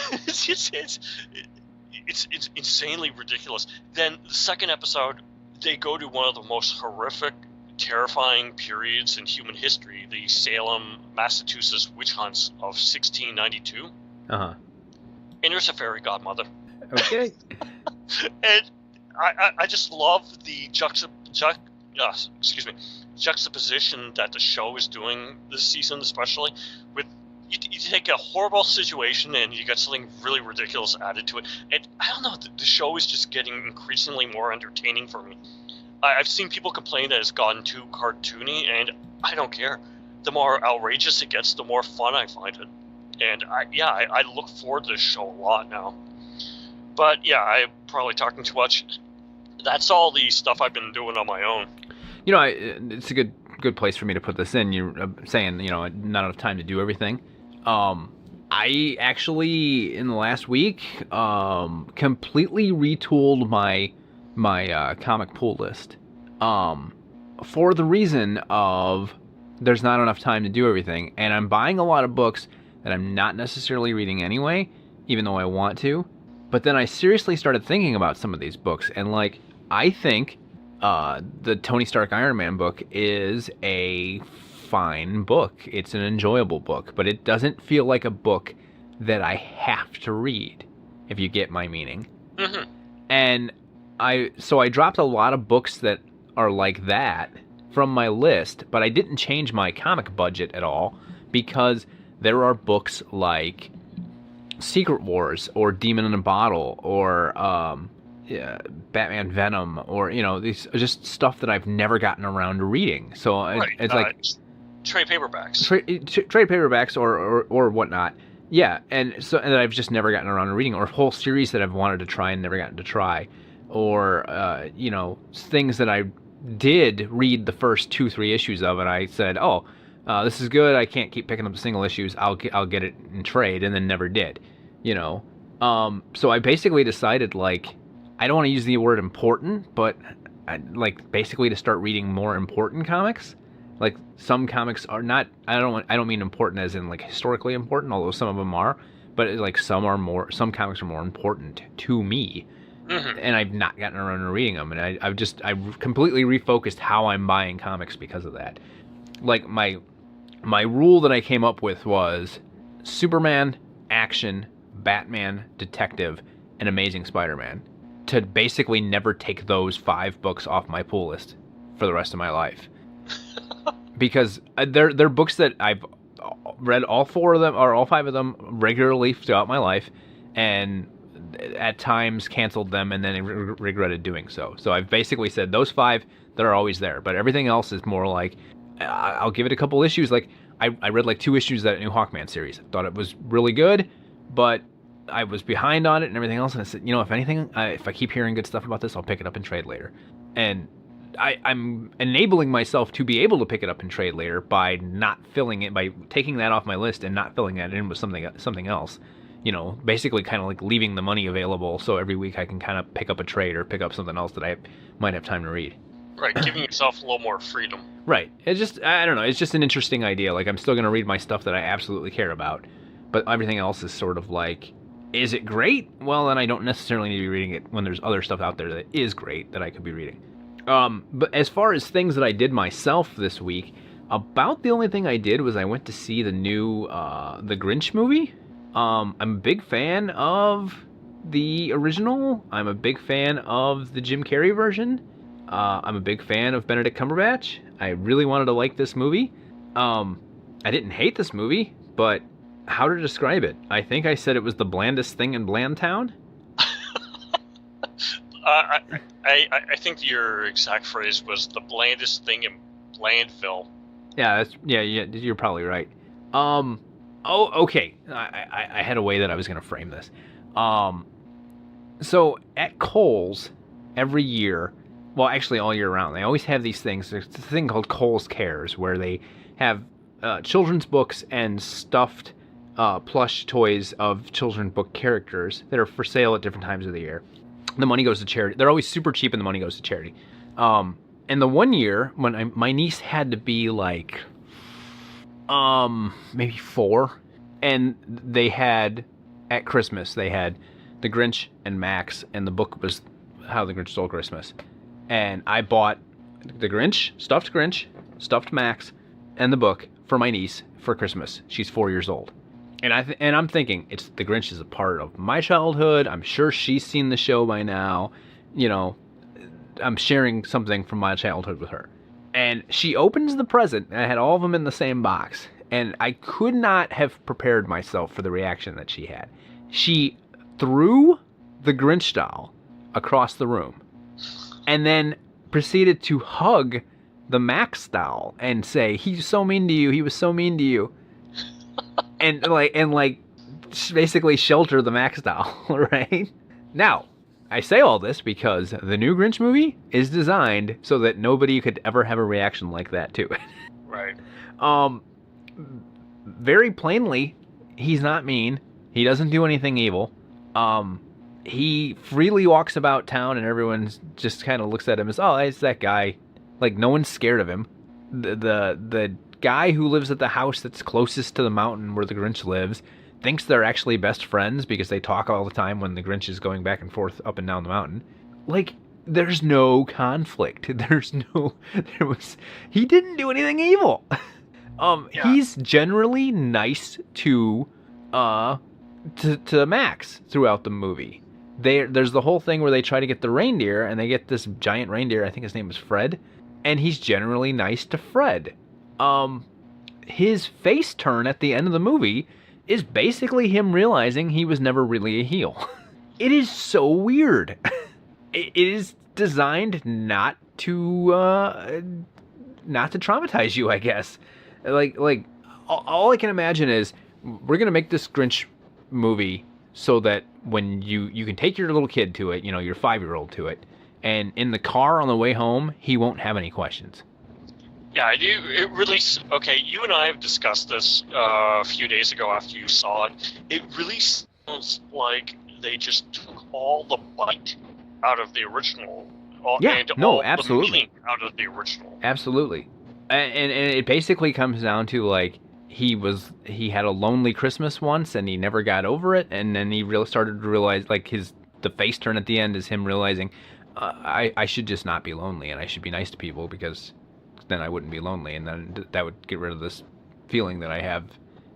it's insanely ridiculous. Then the second episode, they go to one of the most horrific, terrifying periods in human history, the Salem, Massachusetts witch hunts of 1692. Uh-huh. And there's a fairy godmother. Okay. And I just love the juxtaposition that the show is doing this season, especially with you take a horrible situation and you got something really ridiculous added to it. And I don't know, the show is just getting increasingly more entertaining for me. I've seen people complain that it's gotten too cartoony, and I don't care. The more outrageous it gets, the more fun I find it. And I look forward to this show a lot now. But yeah, I'm probably talking too much. That's all the stuff I've been doing on my own. It's a good place for me to put this in. You're saying, not enough time to do everything. I actually, in the last week, completely retooled my comic pool list. For the reason of there's not enough time to do everything, and I'm buying a lot of books that I'm not necessarily reading anyway, even though I want to. But then I seriously started thinking about some of these books, and I think the Tony Stark Iron Man book is a fine book. It's an enjoyable book, but it doesn't feel like a book that I have to read. if you get my meaning. Mm-hmm. And I dropped a lot of books that are like that from my list, but I didn't change my comic budget at all because there are books like Secret Wars or Demon in a Bottle or Batman Venom or, these just stuff that I've never gotten around to reading. So it's like trade paperbacks. Trade paperbacks or whatnot. Yeah, and I've just never gotten around to reading, or whole series that I've wanted to try and never gotten to try, or things that I did read the first 2-3 issues of, and I said, this is good. I can't keep picking up the single issues. I'll get it in trade, and then never did. So I basically decided, like, I don't want to use the word important, but basically to start reading more important comics. Like, some comics are not, I don't mean important as in like historically important, although some of them are, but like some comics are more important to me. Mm-hmm. And I've not gotten around to reading them, and I've completely refocused how I'm buying comics because of that. Like, my rule that I came up with was Superman, action, Batman, detective, and Amazing Spider-Man, to basically never take those 5 books off my pull list for the rest of my life. Because they're books that I've read all 4 of them or all 5 of them regularly throughout my life, and at times canceled them and then regretted doing so. So I've basically said those 5, they're always there, but everything else is more like, I'll give it a couple issues. Like, I read like 2 issues of that new Hawkman series. I thought it was really good, but I was behind on it and everything else, and I said, if anything, if I keep hearing good stuff about this, I'll pick it up in trade later. And I'm enabling myself to be able to pick it up in trade later by not filling it, by taking that off my list and not filling that in with something else. Basically kind of like leaving the money available so every week I can kind of pick up a trade or pick up something else that I might have time to read. Right, giving yourself a little more freedom. Right. It's just, I don't know, it's just an interesting idea. Like, I'm still going to read my stuff that I absolutely care about, but everything else is sort of like, is it great? Well, then I don't necessarily need to be reading it when there's other stuff out there that is great that I could be reading. But as far as things that I did myself this week, about the only thing I did was I went to see the new, the Grinch movie. I'm a big fan of the original. I'm a big fan of the Jim Carrey version. I'm a big fan of Benedict Cumberbatch. I really wanted to like this movie. I didn't hate this movie, but how to describe it? I think I said it was the blandest thing in Blandtown. I think your exact phrase was the blandest thing in Blandville. Yeah, you're probably right. Okay. I had a way that I was going to frame this. So at Kohl's every year, well, actually all year round, they always have these things. There's a thing called Kohl's Cares, where they have children's books and stuffed plush toys of children's book characters that are for sale at different times of the year. The money goes to charity. They're always super cheap, and the money goes to charity. And the one year when my niece had to be like, maybe 4, and they had, at Christmas, they had The Grinch and Max, and the book was How the Grinch Stole Christmas. And I bought The Grinch, stuffed Max, and the book for my niece for Christmas. She's 4 years old. And I'm thinking, The Grinch is a part of my childhood. I'm sure she's seen the show by now. I'm sharing something from my childhood with her. And she opens the present, and I had all of them in the same box. And I could not have prepared myself for the reaction that she had. She threw the Grinch doll across the room, and then proceeded to hug the Max doll and say, "He's so mean to you. He was so mean to you." and basically shelter the Max doll, right? Now, I say all this because the new Grinch movie is designed so that nobody could ever have a reaction like that to it. Right. Very plainly, he's not mean. He doesn't do anything evil. He freely walks about town, and everyone just kind of looks at him as, oh, it's that guy. Like, no one's scared of him. The guy who lives at the house that's closest to the mountain where the Grinch lives thinks they're actually best friends because they talk all the time when the Grinch is going back and forth up and down the mountain. Like, there's no conflict. He didn't do anything evil. He's generally nice to to max throughout the movie. There's the whole thing where they try to get the reindeer, and they get this giant reindeer. I think his name is Fred, and he's generally nice to Fred. His face turn at the end of the movie is basically him realizing he was never really a heel. It is so weird. It is designed not to traumatize you, I guess. Like all I can imagine is we're gonna make this Grinch movie so that when you can take your little kid to it, your 5-year-old to it, and in the car on the way home, he won't have any questions. Yeah, it really... Okay, you and I have discussed this a few days ago after you saw it. It really sounds like they just took all the bite out of the original. Absolutely. The meaning out of the original. Absolutely. And it basically comes down to, like, he had a lonely Christmas once, and he never got over it, and then he really started to realize, like, the face turn at the end is him realizing, I should just not be lonely, and I should be nice to people, because then I wouldn't be lonely, and then that would get rid of this feeling that I have,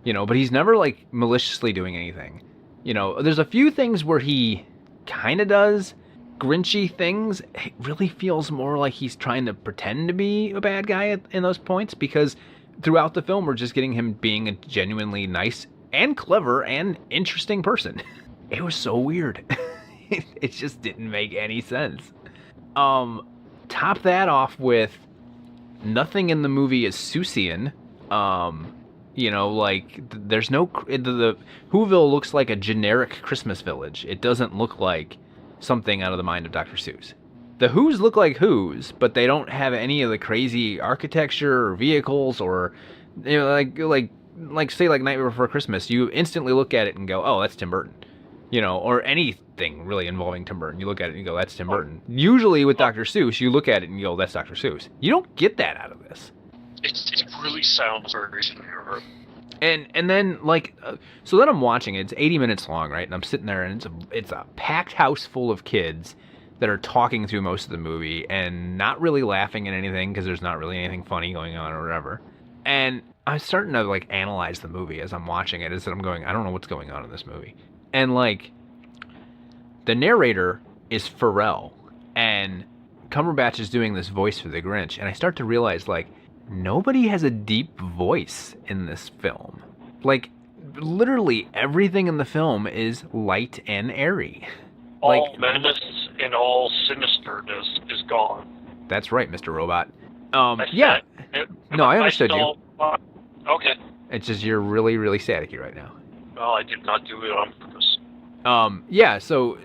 but he's never, like, maliciously doing anything. There's a few things where he kind of does Grinchy things. It really feels more like he's trying to pretend to be a bad guy in those points, because throughout the film we're just getting him being a genuinely nice and clever and interesting person. It was so weird. It just didn't make any sense. Top that off with nothing in the movie is Seussian. There's no... The Whoville looks like a generic Christmas village. It doesn't look like something out of the mind of Dr. Seuss. The Who's look like Who's, but they don't have any of the crazy architecture or vehicles or, like say like Nightmare Before Christmas. You instantly look at it and go, oh, that's Tim Burton. Or anything really involving Tim Burton. You look at it and you go, that's Tim Burton. Usually with Dr. Seuss, you look at it and you go, that's Dr. Seuss. You don't get that out of this. It really sounds very similar. And then, so then I'm watching it. It's 80 minutes long, right? And I'm sitting there, and it's a packed house full of kids that are talking through most of the movie and not really laughing at anything because there's not really anything funny going on or whatever. And I'm starting to, analyze the movie as I'm watching it, as I'm going, I don't know what's going on in this movie. And, the narrator is Pharrell, and Cumberbatch is doing this voice for the Grinch, and I start to realize, nobody has a deep voice in this film. Literally everything in the film is light and airy. All menace and all sinisterness is gone. That's right, Mr. Robot. Yeah. I understood you. Okay. It's just you're really, really staticky right now. Well, I did not do it on purpose. So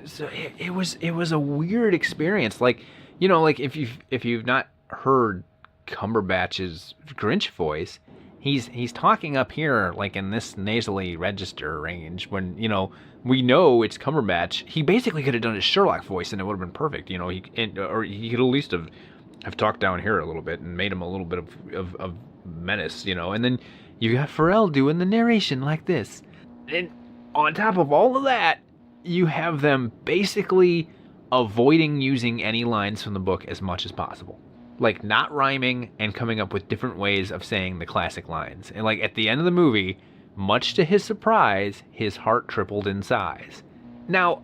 it was a weird experience. If you've not heard Cumberbatch's Grinch voice, he's talking up here in this nasally register range when we know it's Cumberbatch. He basically could have done his Sherlock voice and it would have been perfect. He could at least have talked down here a little bit and made him a little bit of menace, and then you got Pharrell doing the narration like this. And on top of all of that, you have them basically avoiding using any lines from the book as much as possible. Not rhyming and coming up with different ways of saying the classic lines. And at the end of the movie, much to his surprise, his heart tripled in size. Now,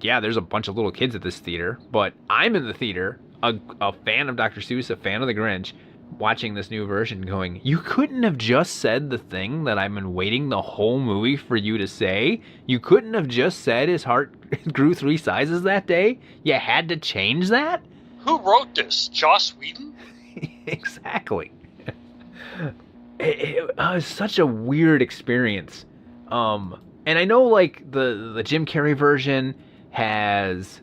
there's a bunch of little kids at this theater, but I'm in the theater, a fan of Dr. Seuss, a fan of the Grinch, watching this new version going, you couldn't have just said the thing that I've been waiting the whole movie for you to say? You couldn't have just said his heart grew 3 sizes that day? You had to change that? Who wrote this? Joss Whedon? Exactly. It was such a weird experience. And I know the Jim Carrey version has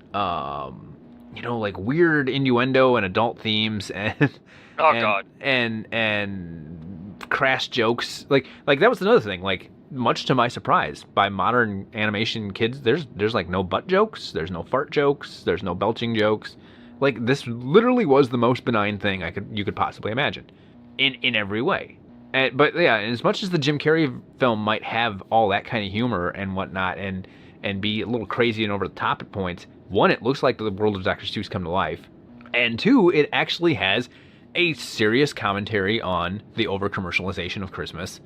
weird innuendo and adult themes and God. And crass jokes. That was another thing. Much to my surprise, by modern animation kids, there's no butt jokes, there's no fart jokes, there's no belching jokes. This literally was the most benign thing you could possibly imagine, in every way. But yeah, as much as the Jim Carrey film might have all that kind of humor and whatnot, and be a little crazy and over the top at points, one, it looks like the world of Dr. Seuss come to life, and two, it actually has a serious commentary on the over-commercialization of Christmas,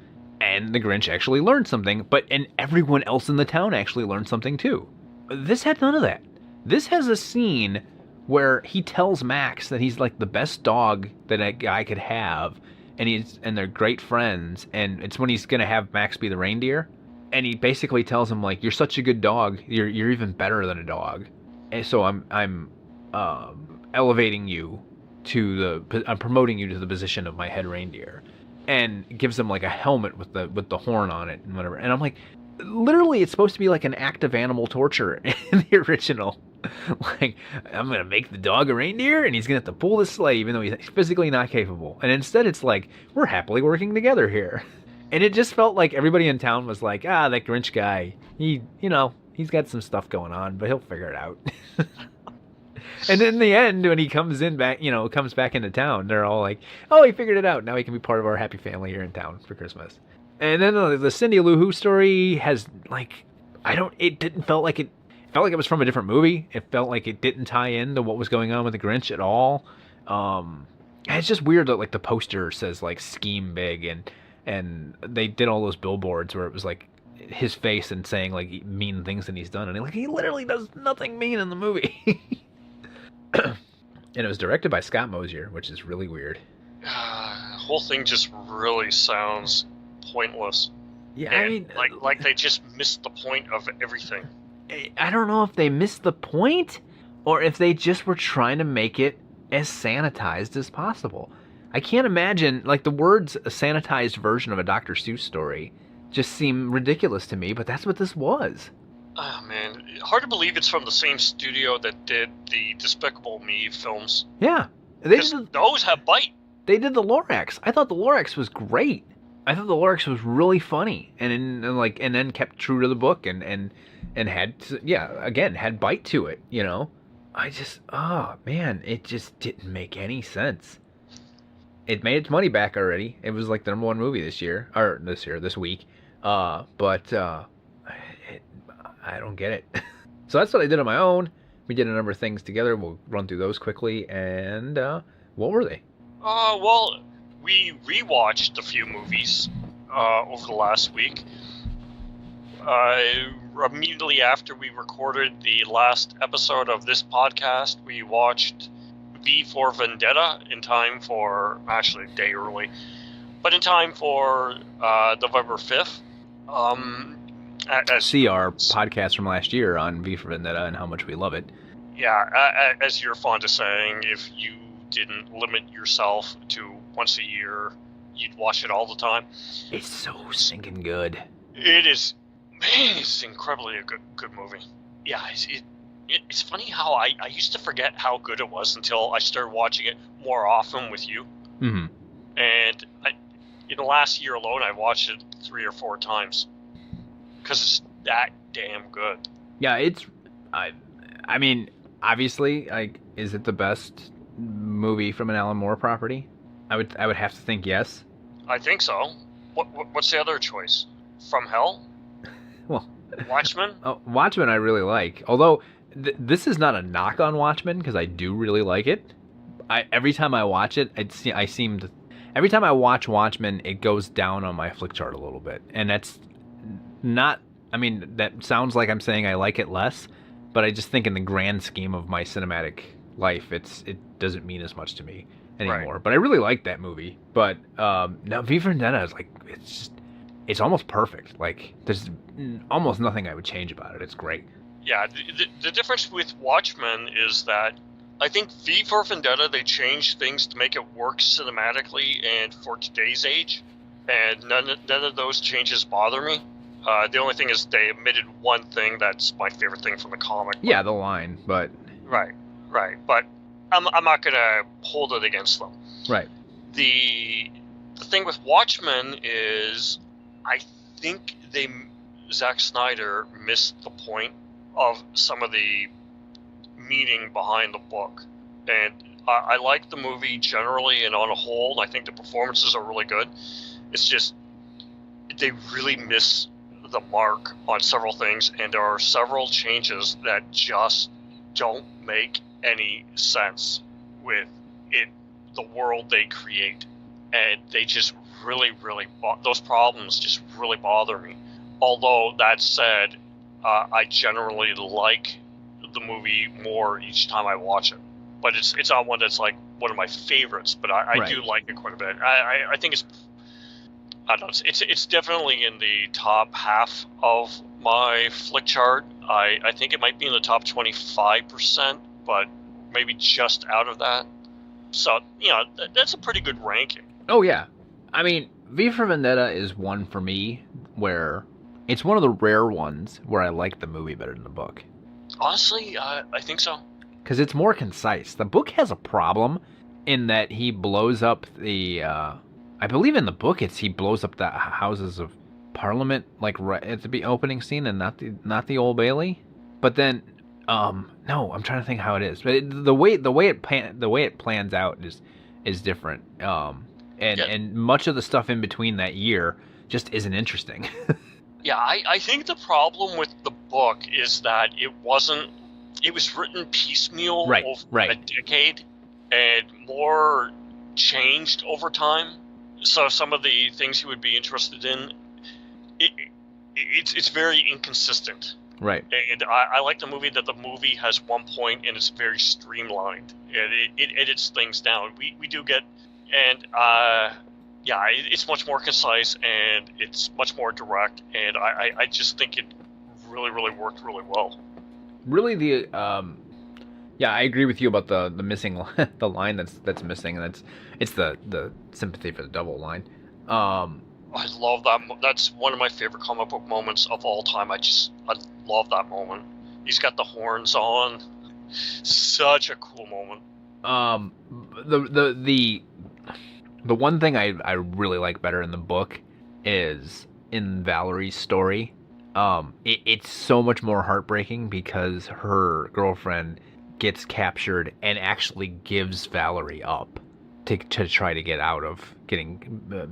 And the Grinch actually learned something, and everyone else in the town actually learned something too. This had none of that. This has a scene where he tells Max that he's like the best dog that a guy could have, and they're great friends, and it's when he's gonna have Max be the reindeer, and he basically tells him like, "You're such a good dog. You're even better than a dog." And so I'm elevating you I'm promoting you to the position of my head reindeer, and gives him like a helmet with the horn on it and whatever. And I'm like, literally, it's supposed to be like an act of animal torture in the original. Like, I'm gonna make the dog a reindeer, and he's gonna have to pull the sleigh, even though he's physically not capable. And instead, it's like, we're happily working together here. And it just felt like everybody in town was like, that Grinch guy, he's got some stuff going on, but he'll figure it out. And in the end, when he comes back into town, they're all like, "Oh, he figured it out. Now he can be part of our happy family here in town for Christmas." And then the Cindy Lou Who story has like, it felt like it was from a different movie. It felt like it didn't tie in to what was going on with the Grinch at all. It's just weird that like the poster says like "scheme big," and they did all those billboards where it was like his face and saying like mean things that he's done, and he literally does nothing mean in the movie. And it was directed by Scott Mosier, which is really weird. The whole thing just really sounds pointless. Yeah, and I mean, like they just missed the point of everything. I don't know if they missed the point, or if they just were trying to make it as sanitized as possible. I can't imagine, like, the words "a sanitized version of a Dr. Seuss story" just seem ridiculous to me, but that's what this was. Oh, man. Hard to believe it's from the same studio that did the Despicable Me films. Yeah. Those have bite. They did the Lorax. I thought the Lorax was great. I thought the Lorax was really funny, and then kept true to the book, and had bite to it, I just, it just didn't make any sense. It made its money back already. It was like the #1 movie this week. But I don't get it. So that's what I did on my own. We did a number of things together. We'll run through those quickly. And what were they? Well, we rewatched a few movies over the last week. Immediately after we recorded the last episode of this podcast, we watched V for Vendetta in time for, actually a day early, but in time for November 5th. See our podcast from last year on V for Vendetta and how much we love it. Yeah, as you're fond of saying, if you didn't limit yourself to once a year, you'd watch it all the time. It's so stinking good. It is, man, it's incredibly a good movie. Yeah, it's funny how I used to forget how good it was until I started watching it more often with you. Mm-hmm. And in the last year alone, I watched it 3 or 4 times. Because it's that damn good. Yeah, I mean, obviously, like, is it the best movie from an Alan Moore property? I would have to think yes. I think so. What's the other choice? From Hell? Well, Watchmen? Watchmen I really like. Although, this is not a knock on Watchmen, because I do really like it. Every time I watch it, every time I watch Watchmen, it goes down on my flick chart a little bit. And that's not, I mean, that sounds like I'm saying I like it less, but I just think in the grand scheme of my cinematic life, it doesn't mean as much to me anymore. Right. But I really like that movie. But now V for Vendetta is like, it's almost perfect. Like, there's almost nothing I would change about it. It's great. Yeah, the difference with Watchmen is that I think V for Vendetta, they changed things to make it work cinematically and for today's age, and none of those changes bother me. The only thing is they omitted one thing that's my favorite thing from the comic. Yeah, the line, but... Right. But I'm not going to hold it against them. Right. The thing with Watchmen is I think Zack Snyder missed the point of some of the meaning behind the book. And I like the movie generally and on a whole. I think the performances are really good. It's just they really miss the mark on several things, and there are several changes that just don't make any sense with the world they create, and they just those problems just really bother me. Although that said, I generally like the movie more each time I watch it. But it's not one that's like one of my favorites. But I Right. do like it quite a bit. I think I don't know. It's definitely in the top half of my flick chart. I think it might be in the top 25%, but maybe just out of that. So that's a pretty good ranking. Oh yeah, I mean, V for Vendetta is one for me where it's one of the rare ones where I like the movie better than the book Honestly, I think so. because it's more concise. The book has a problem in that he blows up the. I believe in the book he blows up the Houses of Parliament like right at the opening scene and not the Old Bailey. But then, no, I'm trying to think how it is. But the way it plans out is different. And much of the stuff in between that year just isn't interesting. Yeah, I think the problem with the book is that it was written piecemeal over a decade, and more changed over time. So some of the things you would be interested in, it's very inconsistent. Right. And I like the movie that the movie has one point and it's very streamlined, and it edits things down. We do get, and it's much more concise and it's much more direct, and I just think it really worked really well. Really, I agree with you about the missing the line that's missing, and it's the sympathy for the devil line. I love that. That's one of my favorite comic book moments of all time. I love that moment. He's got the horns on. Such a cool moment. The one thing I really like better in the book is in Valerie's story. It's so much more heartbreaking because her girlfriend gets captured and actually gives Valerie up to try to get out of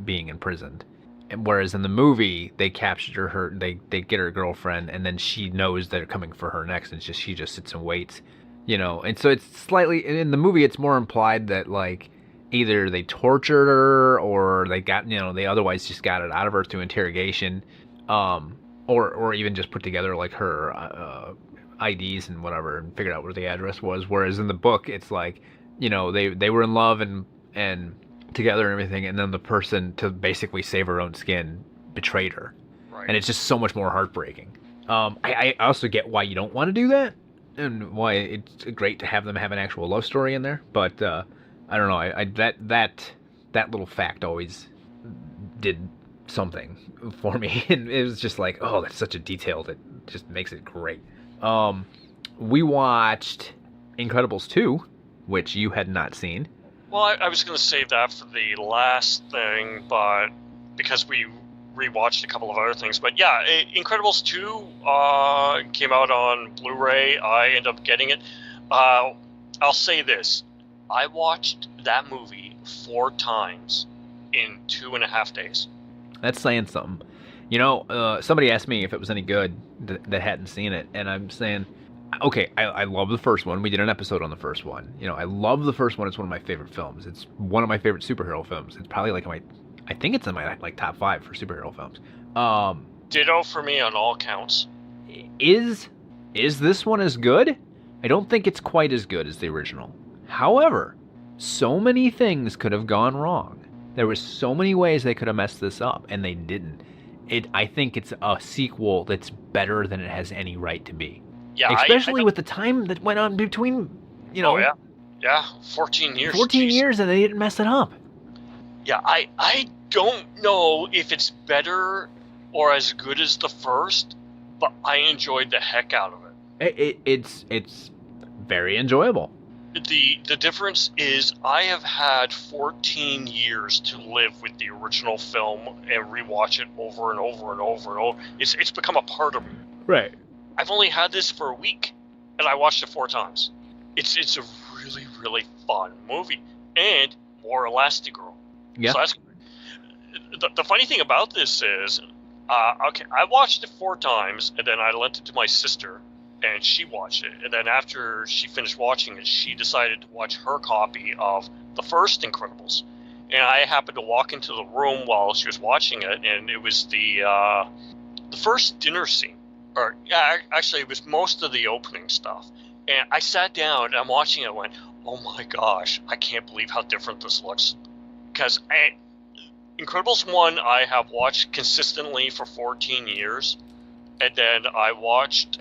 being imprisoned. And whereas in the movie they captured her, they get her girlfriend, and then she knows they're coming for her next, and she just sits and waits, And so it's slightly in the movie it's more implied that like either they tortured her or they got they otherwise just got it out of her through interrogation, or even just put together like her IDs and whatever and figured out where the address was. Whereas in the book it's like they were in love and together and everything, and then the person, to basically save her own skin, betrayed her. Right. And it's just so much more heartbreaking. I also get why you don't want to do that and why it's great to have them have an actual love story in there, but I don't know. That little fact always did something for me, and it was just like, oh, that's such a detail that just makes it great. We watched Incredibles 2, which you had not seen. Well, I was going to save that for the last thing, but because we rewatched a couple of other things. But yeah, Incredibles 2 came out on Blu-ray. I ended up getting it. I'll say this. I watched that movie 4 times in 2.5 days. That's saying something. Somebody asked me if it was any good that hadn't seen it, and I'm saying, okay, I love the first one. We did an episode on the first one. I love the first one. It's one of my favorite films. It's one of my favorite superhero films. It's probably like I think it's in my like top 5 for superhero films. Ditto for me on all counts. Is this one as good? I don't think it's quite as good as the original. However, so many things could have gone wrong. There were so many ways they could have messed this up, and they didn't. I think it's a sequel that's better than it has any right to be. Yeah, especially with the time that went on between, Oh, yeah, 14 years. 14 years, and they didn't mess it up. Yeah, I don't know if it's better or as good as the first, but I enjoyed the heck out of it. It's very enjoyable. The difference is I have had 14 years to live with the original film and rewatch it over and over and over and over. It's become a part of me. Right. I've only had this for a week, and I watched it 4 times. It's a really, really fun movie, and more Elastigirl. Yeah. So that's the funny thing about this is, okay, I watched it 4 times, and then I lent it to my sister, and she watched it. And then after she finished watching it, she decided to watch her copy of the first Incredibles. and I happened to walk into the room while she was watching it, and it was the first dinner scene, or yeah, actually, it was most of the opening stuff. And I sat down and I'm watching it and went, oh my gosh, I can't believe how different this looks. Because Incredibles 1 I have watched consistently for 14 years, and then I watched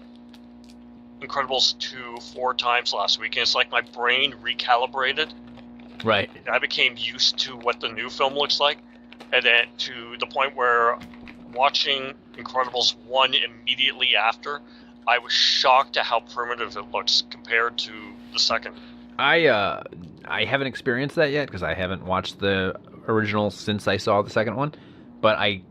Incredibles 2 4 times last week, and it's like my brain recalibrated. Right. I became used to what the new film looks like, and then to the point where watching Incredibles 1 immediately after, I was shocked at how primitive it looks compared to the second. I haven't experienced that yet because I haven't watched the original since I saw the second one, but I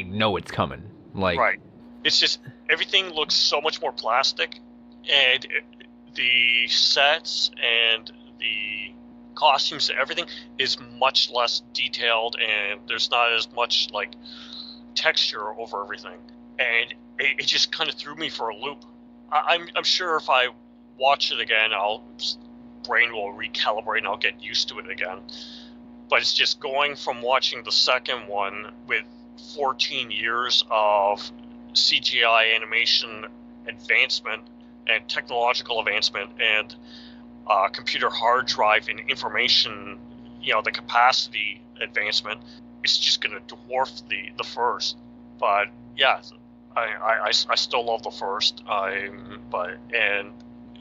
know it's coming. Like, right. It's just everything looks so much more plastic, and the sets and the costumes, everything is much less detailed, and there's not as much like texture over everything, and it just kind of threw me for a loop. I'm sure if I watch it again, brain will recalibrate and I'll get used to it again. But it's just going from watching the second one with 14 years of CGI animation advancement and technological advancement and computer hard drive and information, the capacity advancement, it's just going to dwarf the first. But yeah, I still love the first. And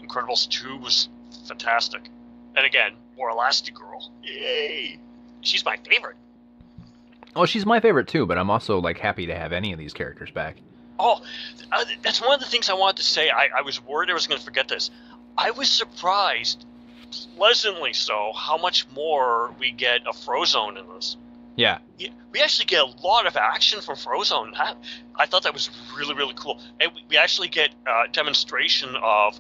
Incredibles 2 was fantastic. And again, more Elastigirl. Yay! She's my favorite. Oh, she's my favorite too, but I'm also like happy to have any of these characters back. Oh, that's one of the things I wanted to say. I was worried I was going to forget this. I was surprised, pleasantly so, how much more we get of Frozone in this. Yeah. We actually get a lot of action from Frozone. I thought that was really, really cool. And we actually get a demonstration of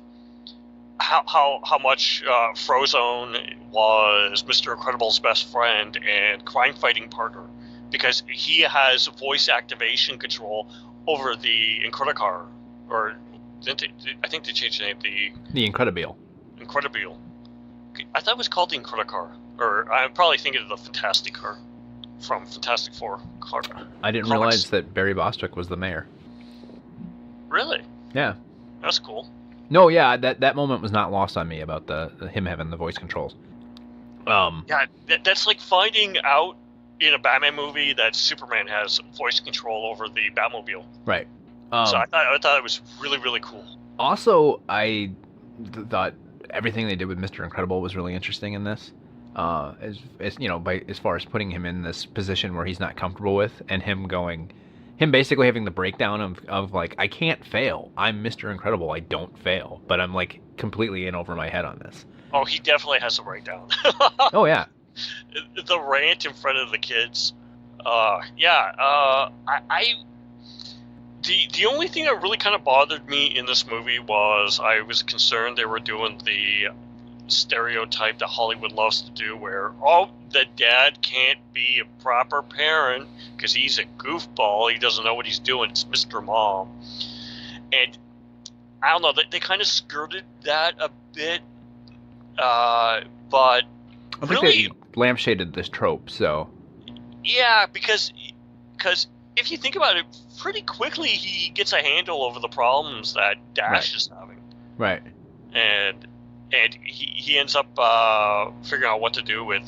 how much Frozone was Mr. Incredible's best friend and crime-fighting partner, because he has voice activation control over the Incredicar, or I think they changed the name, the Incredibile. Incredibile. I thought it was called the Incredicar, or I'm probably thinking of the Fantastic Car from Fantastic Four. I didn't realize that Barry Bostwick was the mayor. Really? Yeah. That's cool. No, yeah, that moment was not lost on me about the him having the voice controls. Yeah, that's like finding out in a Batman movie that Superman has voice control over the Batmobile. Right. So I thought it was really, really cool. Also, I thought everything they did with Mr. Incredible was really interesting in this. As far as putting him in this position where he's not comfortable with, and him basically having the breakdown of like, I can't fail. I'm Mr. Incredible. I don't fail. But I'm like completely in over my head on this. Oh, he definitely has a breakdown. Oh, yeah. The rant in front of the kids. The only thing that really kind of bothered me in this movie was I was concerned they were doing the stereotype that Hollywood loves to do, where the dad can't be a proper parent because he's a goofball, he doesn't know what he's doing, it's Mr. Mom. And I don't know, they kind of skirted that a bit, but I think really, they lampshaded this trope, so yeah, because if you think about it, pretty quickly he gets a handle over the problems that Dash is having, right, and he ends up figuring out what to do with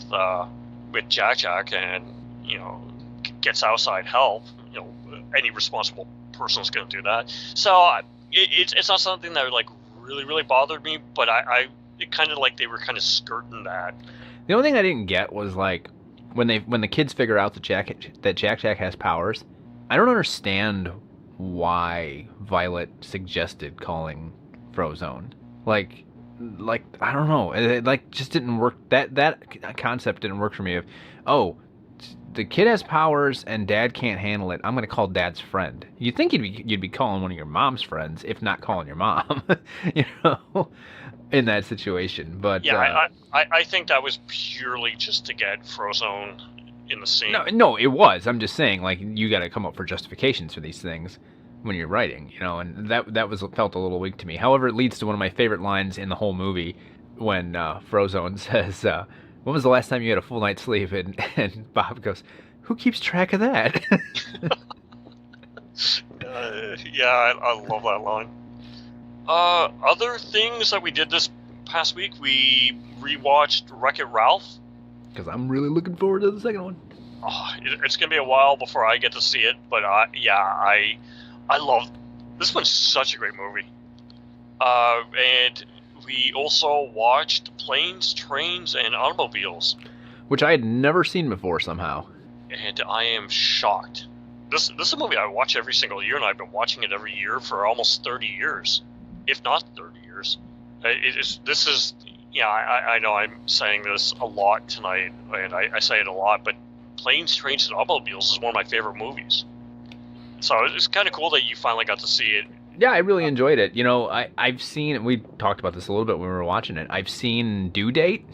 Jack, and gets outside help. Any responsible person is going to do that. So it's not something that like really, really bothered me, but it kind of like they were kind of skirting that. The only thing I didn't get was like when the kids figure out that Jack has powers. I don't understand why Violet suggested calling Frozone. Like I don't know. It like just didn't work. That concept didn't work for me. The kid has powers and Dad can't handle it. I'm going to call Dad's friend. You'd think you'd be calling one of your mom's friends, if not calling your mom. In that situation. But yeah, I think that was purely just to get Frozone in the scene. No, it was. I'm just saying, like, you got to come up for justifications for these things when you're writing, and that felt a little weak to me. However, it leads to one of my favorite lines in the whole movie when Frozone says, when was the last time you had a full night's sleep? And Bob goes, who keeps track of that? Yeah, I love that line. Other things that we did this past week, we rewatched Wreck-It Ralph. Because I'm really looking forward to the second one. Oh, it's gonna be a while before I get to see it, but I love this one's such a great movie. And we also watched Planes, Trains, and Automobiles, which I had never seen before somehow. And I am shocked. This is a movie I watch every single year, and I've been watching it every year for almost 30 years, if not 30 years. I know I'm saying this a lot tonight, and I say it a lot, but Planes, Trains, and Automobiles is one of my favorite movies. So it's kind of cool that you finally got to see it. Yeah, I really enjoyed it. You know, I've seen, we talked about this a little bit when we were watching it. I've seen Due Date,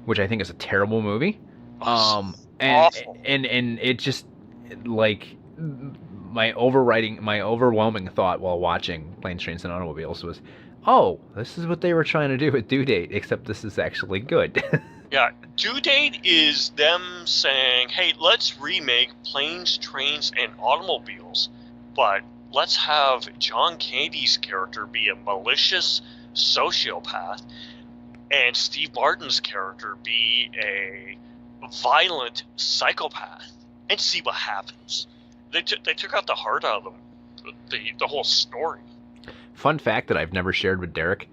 which I think is a terrible movie. Awful. And it just, like, my overwhelming thought while watching Planes, Trains, and Automobiles was, oh, this is what they were trying to do with Due Date, except this is actually good. Yeah, Due Date is them saying, hey, let's remake Planes, Trains, and Automobiles, but let's have John Candy's character be a malicious sociopath and Steve Martin's character be a violent psychopath, and see what happens. They took out the heart out of them, the whole story. Fun fact that I've never shared with Derek,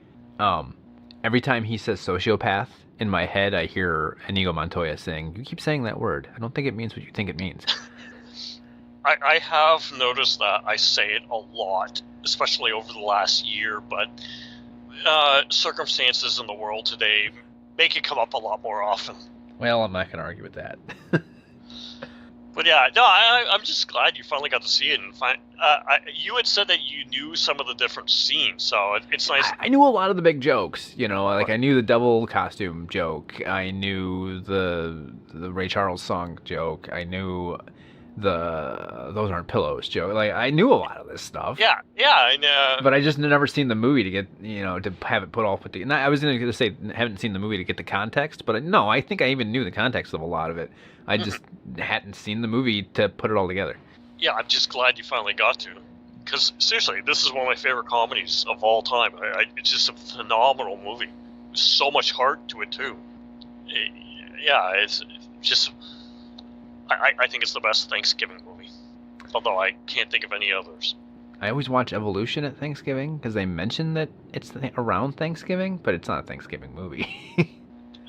every time he says sociopath, in my head I hear Inigo Montoya saying, you keep saying that word. I don't think it means what you think it means. I have noticed that I say it a lot, especially over the last year, but circumstances in the world today make it come up a lot more often. Well, I'm not going to argue with that. But yeah, no, I'm just glad you finally got to see it. And you had said that you knew some of the different scenes, so it's nice. I knew a lot of the big jokes, you know, like I knew the devil costume joke. I knew the Ray Charles song joke. I knew the Those Aren't Pillows joke. Like, I knew a lot of this stuff. Yeah, I know. But I just never seen the movie to get, you know, to have it put together. I was going to say, haven't seen the movie to get the context, but no, I think I even knew the context of a lot of it. I just hadn't seen the movie to put it all together. Yeah, I'm just glad you finally got to. Because, seriously, this is one of my favorite comedies of all time. It's just a phenomenal movie. There's so much heart to it, too. It's just... I think it's the best Thanksgiving movie. Although I can't think of any others. I always watch Evolution at Thanksgiving, because they mention that it's around Thanksgiving, but it's not a Thanksgiving movie. I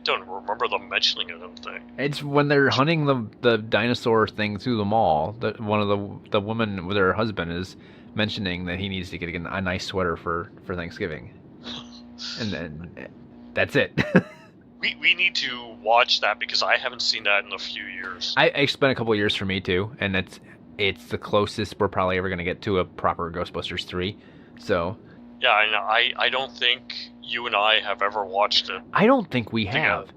don't remember them mentioning it, I don't think. It's when they're hunting the dinosaur thing through the mall. One of the women with her husband is mentioning that he needs to get a nice sweater for Thanksgiving. And then that's it. We need to watch that because I haven't seen that in a few years. It's been a couple of years for me too, and it's the closest we're probably ever going to get to a proper Ghostbusters 3. So yeah, I know. I don't think you and I have ever watched it. I don't think we have.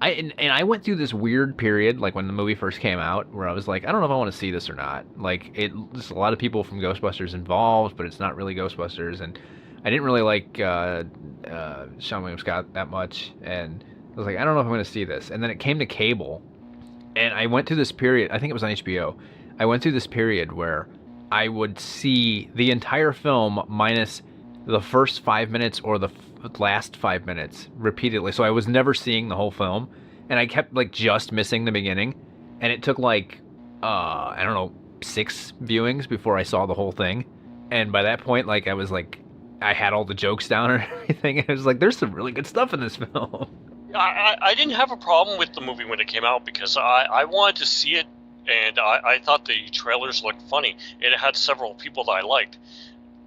I went through this weird period, like when the movie first came out, where I was like, I don't know if I want to see this or not. Like, there's a lot of people from Ghostbusters involved, but it's not really Ghostbusters, and I didn't really like Sean William Scott that much, and I was like, I don't know if I'm going to see this. And then it came to cable, and I went through this period, I think it was on HBO, I went through this period where I would see the entire film minus the first 5 minutes or the last 5 minutes repeatedly. So I was never seeing the whole film, and I kept like just missing the beginning, and it took like, I don't know, 6 viewings before I saw the whole thing. And by that point, like, I was like, I had all the jokes down and everything, and I was like, there's some really good stuff in this film. I didn't have a problem with the movie when it came out because I wanted to see it, and I thought the trailers looked funny, and it had several people that I liked.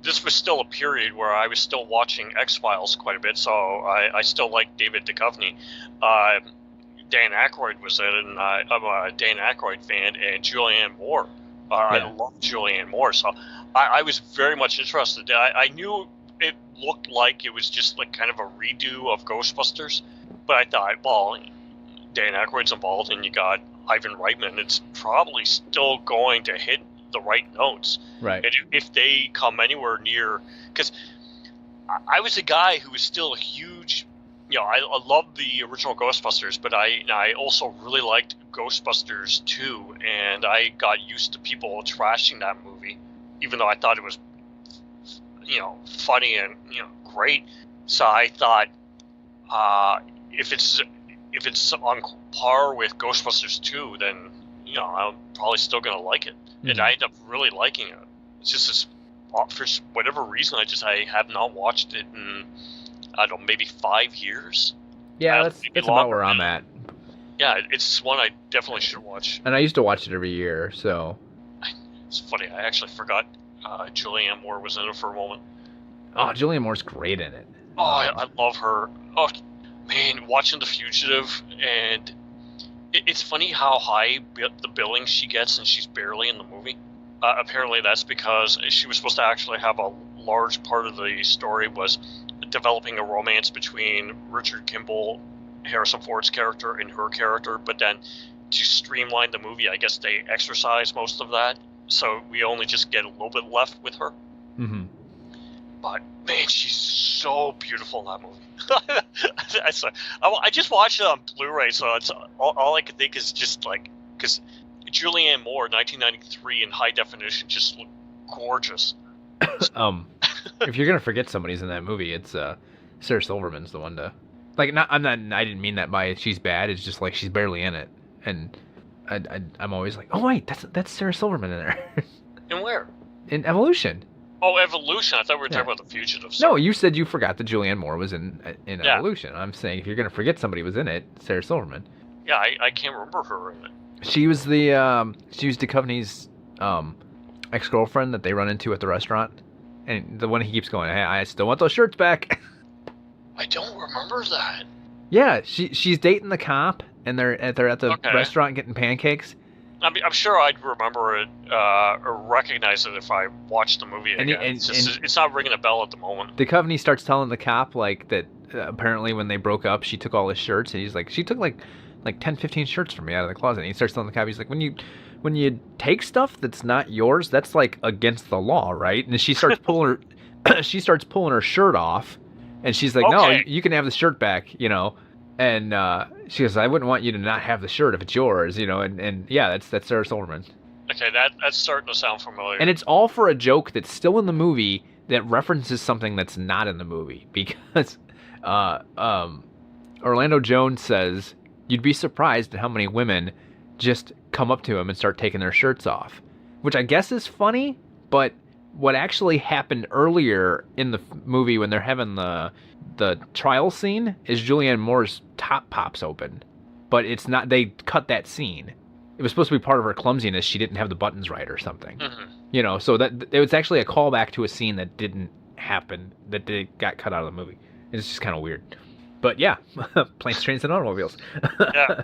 This was still a period where I was still watching X-Files quite a bit, so I still liked David Duchovny. Dan Aykroyd was in it, and I'm a Dan Aykroyd fan, and Julianne Moore. Yeah. I love Julianne Moore, so I was very much interested. I knew it looked like it was just like kind of a redo of Ghostbusters, but I thought, well, Dan Aykroyd's involved, and you got Ivan Reitman. It's probably still going to hit the right notes. Right. And if they come anywhere near, because I was a guy who was still a huge I love the original Ghostbusters, but I also really liked Ghostbusters 2, and I got used to people trashing that movie, even though I thought it was, funny and great. So I thought, if it's on par with Ghostbusters 2, then I'm probably still gonna like it, and I end up really liking it. It's just this, for whatever reason, I have not watched it in, I don't know, maybe 5 years. Yeah, that's about where I'm at. Yeah, it's one I definitely should watch. And I used to watch it every year, so. It's funny, I actually forgot Julianne Moore was in it for a moment. Oh, Julianne Moore's great in it. Oh, I love her. Oh, man, watching The Fugitive, and it's funny how high the billing she gets, and she's barely in the movie. Apparently that's because she was supposed to actually have a large part of the story was developing a romance between Richard Kimball, Harrison Ford's character, and her character, but then to streamline the movie, I guess they exercise most of that, so we only just get a little bit left with her. Mm-hmm. But man, she's so beautiful in that movie. I just watched it on Blu-ray, so it's all I could think is just like, because Julianne Moore, 1993 in high definition, just looked gorgeous. If you're gonna forget somebody's in that movie, it's Sarah Silverman's the one to, like. I didn't mean that by she's bad. It's just like she's barely in it, and I'm always like, oh wait, that's Sarah Silverman in there. In where? In Evolution. Oh, Evolution. I thought we were talking about The Fugitive. So. No, you said you forgot that Julianne Moore was in Evolution. I'm saying if you're gonna forget somebody was in it, Sarah Silverman. Yeah, I can't remember her in it. She was Duchovny's ex-girlfriend that they run into at the restaurant, and the one he keeps going, hey, I still want those shirts back. I don't remember that. Yeah, she's dating the cop, and they're at the restaurant getting pancakes. I'm sure I'd remember it or recognize it if I watched the movie again. It's not ringing a bell at the moment. Duchovny starts telling the cop like that. Apparently, when they broke up, she took all his shirts, and he's like, she took like 10, 15 shirts from me out of the closet. And he starts telling the cop, he's like, when you take stuff that's not yours, that's like against the law, right? And she starts pulling her shirt off, and she's like, no, you can have the shirt back, And she goes, I wouldn't want you to not have the shirt if it's yours, And yeah, that's Sarah Silverman. Okay, that's starting to sound familiar. And it's all for a joke that's still in the movie that references something that's not in the movie, because Orlando Jones says, you'd be surprised at how many women just come up to him and start taking their shirts off, which I guess is funny, but what actually happened earlier in the movie when they're having the trial scene is Julianne Moore's top pops open, but it's not, they cut that scene. It was supposed to be part of her clumsiness. She didn't have the buttons right or something. Mm-hmm. So that it was actually a callback to a scene that didn't happen, that got cut out of the movie. It's just kind of weird. But yeah, planes, trains, and automobiles. Yeah.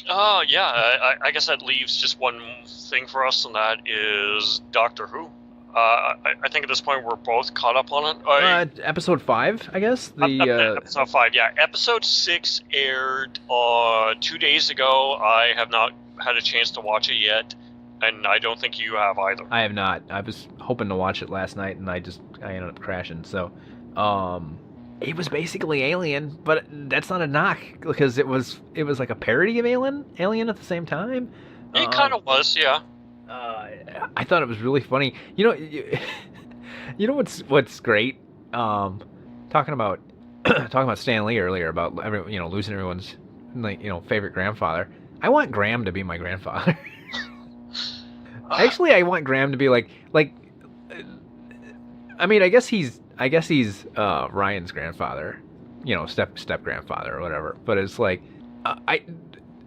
Oh, yeah. I guess that leaves just one thing for us, and that is Doctor Who. I think at this point we're both caught up on it. Episode 5, I guess. Episode 5, yeah. Episode 6 aired 2 days ago. I have not had a chance to watch it yet, and I don't think you have either. I have not. I was hoping to watch it last night, and I ended up crashing. So, it was basically Alien, but that's not a knock, because it was like a parody of Alien at the same time. It kind of was, yeah. I thought it was really funny. You know what's great? Talking about Stan Lee earlier about losing everyone's favorite grandfather. I want Graham to be my grandfather. Actually, I want Graham to be like. I mean, I guess he's Ryan's grandfather, step grandfather or whatever. But it's like,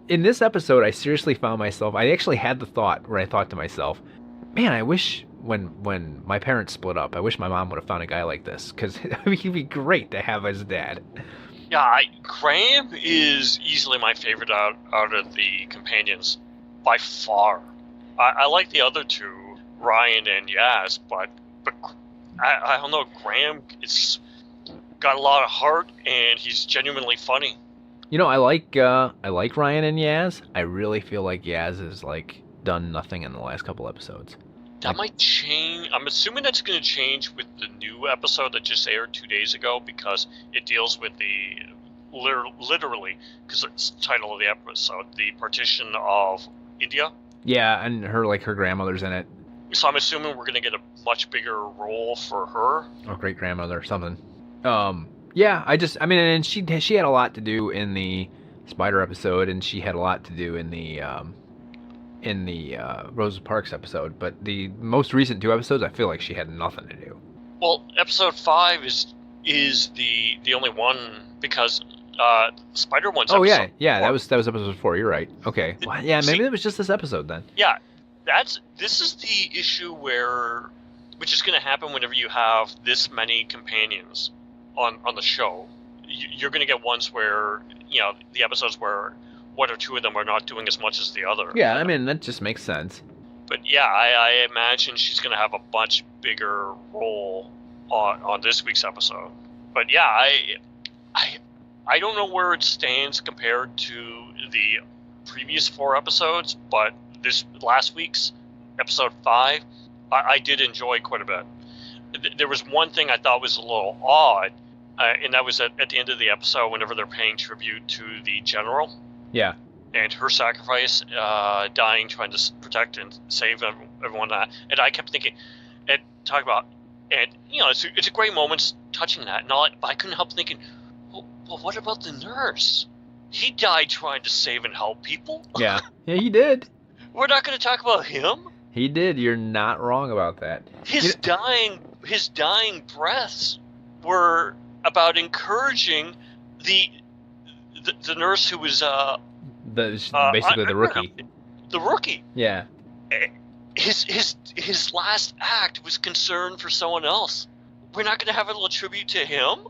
in this episode, I seriously found myself. I actually had the thought where I thought to myself, man, I wish when my parents split up, I wish my mom would have found a guy like this, because he'd be great to have as dad. Yeah, Graham is easily my favorite out of the companions, by far. I like the other two, Ryan and Yaz, but I don't know, Graham, it's got a lot of heart, and he's genuinely funny. I like Ryan and Yaz. I really feel like Yaz has done nothing in the last couple episodes. That might change. I'm assuming that's going to change with the new episode that just aired 2 days ago, because it deals with the literally, because it's the title of the episode, the partition of India. Yeah, and her grandmother's in it. So I'm assuming we're going to get a much bigger role for her. Oh, great grandmother or something. Yeah, and she had a lot to do in the Spider episode, and she had a lot to do in the Rosa Parks episode. But the most recent 2 episodes, I feel like she had nothing to do. Well, episode 5 is the only one, because Spider one's. Oh yeah, that was episode 4. You're right. Okay. Well, yeah, maybe it was just this episode then. Yeah, this is the issue which is going to happen whenever you have this many companions on the show. You're going to get ones where the episodes where 1 or 2 of them are not doing as much as the other. Yeah, I mean that just makes sense. But yeah, I imagine she's going to have a much bigger role on this week's episode. But yeah, I don't know where it stands compared to the previous 4 episodes, but this last week's episode 5, I did enjoy quite a bit. There was one thing I thought was a little odd, and that was at the end of the episode whenever they're paying tribute to the general. Yeah. And her sacrifice, dying, trying to protect and save everyone. And I kept thinking, and talking about, and it's a great moment touching that and all. But I couldn't help thinking, well, what about the nurse? He died trying to save and help people. Yeah, he did. We're not going to talk about him. He did. You're not wrong about that. His dying breaths were about encouraging the nurse who was basically the rookie. The rookie. Yeah. His last act was concern for someone else. We're not going to have a little tribute to him.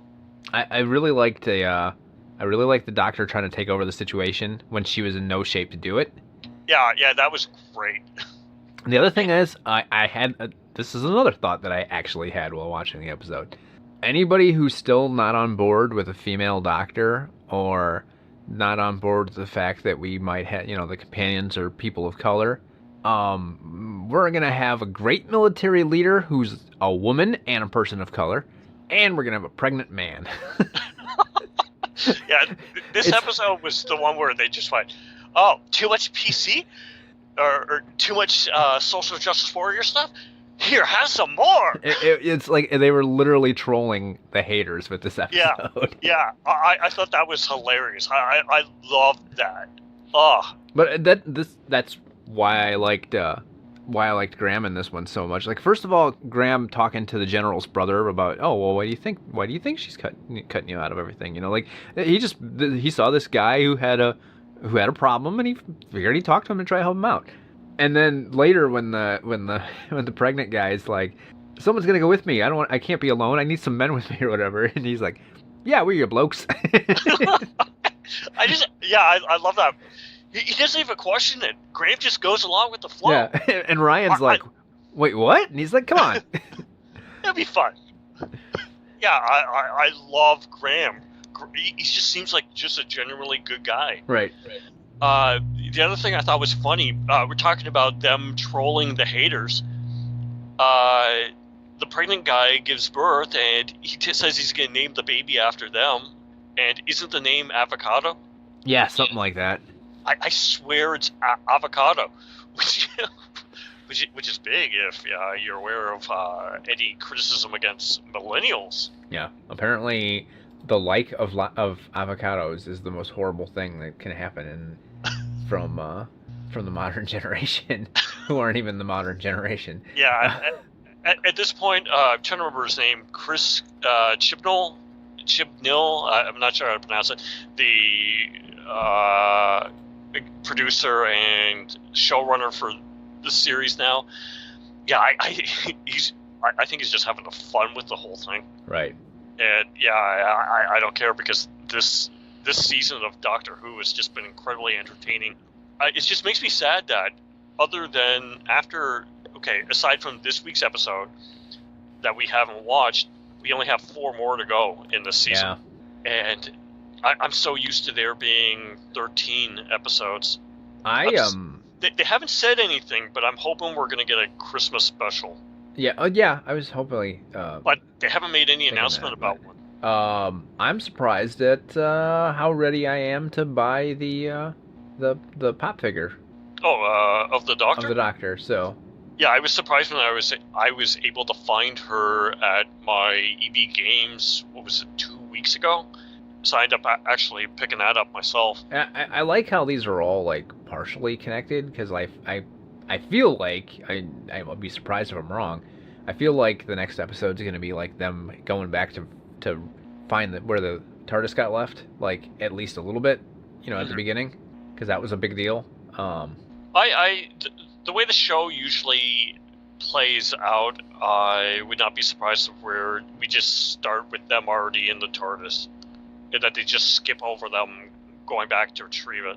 I really liked the doctor trying to take over the situation when she was in no shape to do it. Yeah, that was great. The other thing is, this is another thought that I actually had while watching the episode. Anybody who's still not on board with a female doctor, or not on board with the fact that we might have, the companions are people of color, we're going to have a great military leader who's a woman and a person of color, and we're going to have a pregnant man. Yeah, this episode was the one where they just went, oh, too much PC? Or too much social justice warrior stuff? Here, have some more! It's like they were literally trolling the haters with this episode. Yeah. I thought that was hilarious. I loved that. Oh. But that's why I liked Graham in this one so much. Like, first of all, Graham talking to the general's brother about, oh, well, why do you think she's cutting you out of everything? Like, he saw this guy who had a problem, and he figured he'd talk to him and try to help him out. And then later, when the pregnant guy's like, someone's gonna go with me. I can't be alone. I need some men with me or whatever. And he's like, yeah, we're your blokes. I love that. He doesn't even question it. Graham just goes along with the flow. Yeah, and Ryan's like, wait, what? And he's like, come on. It'll be fun. Yeah, I love Graham. He just seems like just a genuinely good guy. Right. The other thing I thought was funny, we're talking about them trolling the haters. The pregnant guy gives birth, and he says he's going to name the baby after them. And isn't the name Avocado? Yeah, something like that. I swear it's Avocado, which is big if you're aware of any criticism against millennials. Yeah, apparently the like of avocados is the most horrible thing that can happen from the modern generation, who aren't even the modern generation. Yeah, at this point, I'm trying to remember his name, Chris Chibnall, I'm not sure how to pronounce it, the producer and showrunner for the series now. Yeah, I think he's just having fun with the whole thing. Right. And yeah, I don't care, because this season of Doctor Who has just been incredibly entertaining. It just makes me sad that aside from this week's episode that we haven't watched, we only have 4 more to go in this season. Yeah. And I'm so used to there being 13 episodes. They haven't said anything, but I'm hoping we're going to get a Christmas special. Yeah, I was hoping. But they haven't made any announcement about one. I'm surprised at how ready I am to buy the pop figure Of the Doctor? of the Doctor. So Yeah, I was surprised when I was able to find her at my EB Games. What was it, 2 weeks ago? So I ended up actually picking that up myself. I like how these are all like partially connected because I feel like I'll be surprised if I'm wrong. I feel like the next episode's gonna be like them going back to find where the TARDIS got left, like at least a little bit, at the beginning, because that was a big deal. The way the show usually plays out, I would not be surprised if we just start with them already in the TARDIS, and that they just skip over them going back to retrieve it.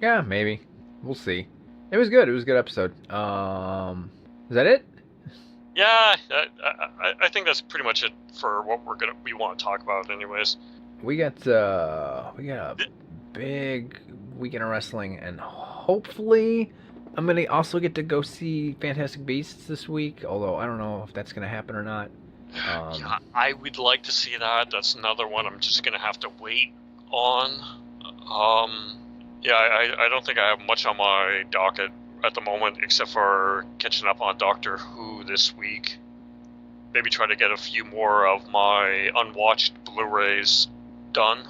Yeah, maybe. We'll see. It was good. It was a good episode. Is that it? Yeah, I think that's pretty much it for what we want to talk about, anyways. We got a big weekend of wrestling, and hopefully I'm gonna also get to go see Fantastic Beasts this week. Although I don't know if that's gonna happen or not. Yeah, I would like to see that. That's another one I'm just gonna have to wait on. Yeah, I don't think I have much on my docket at the moment, except for catching up on Doctor Who this week. Maybe try to get a few more of my unwatched Blu-rays done.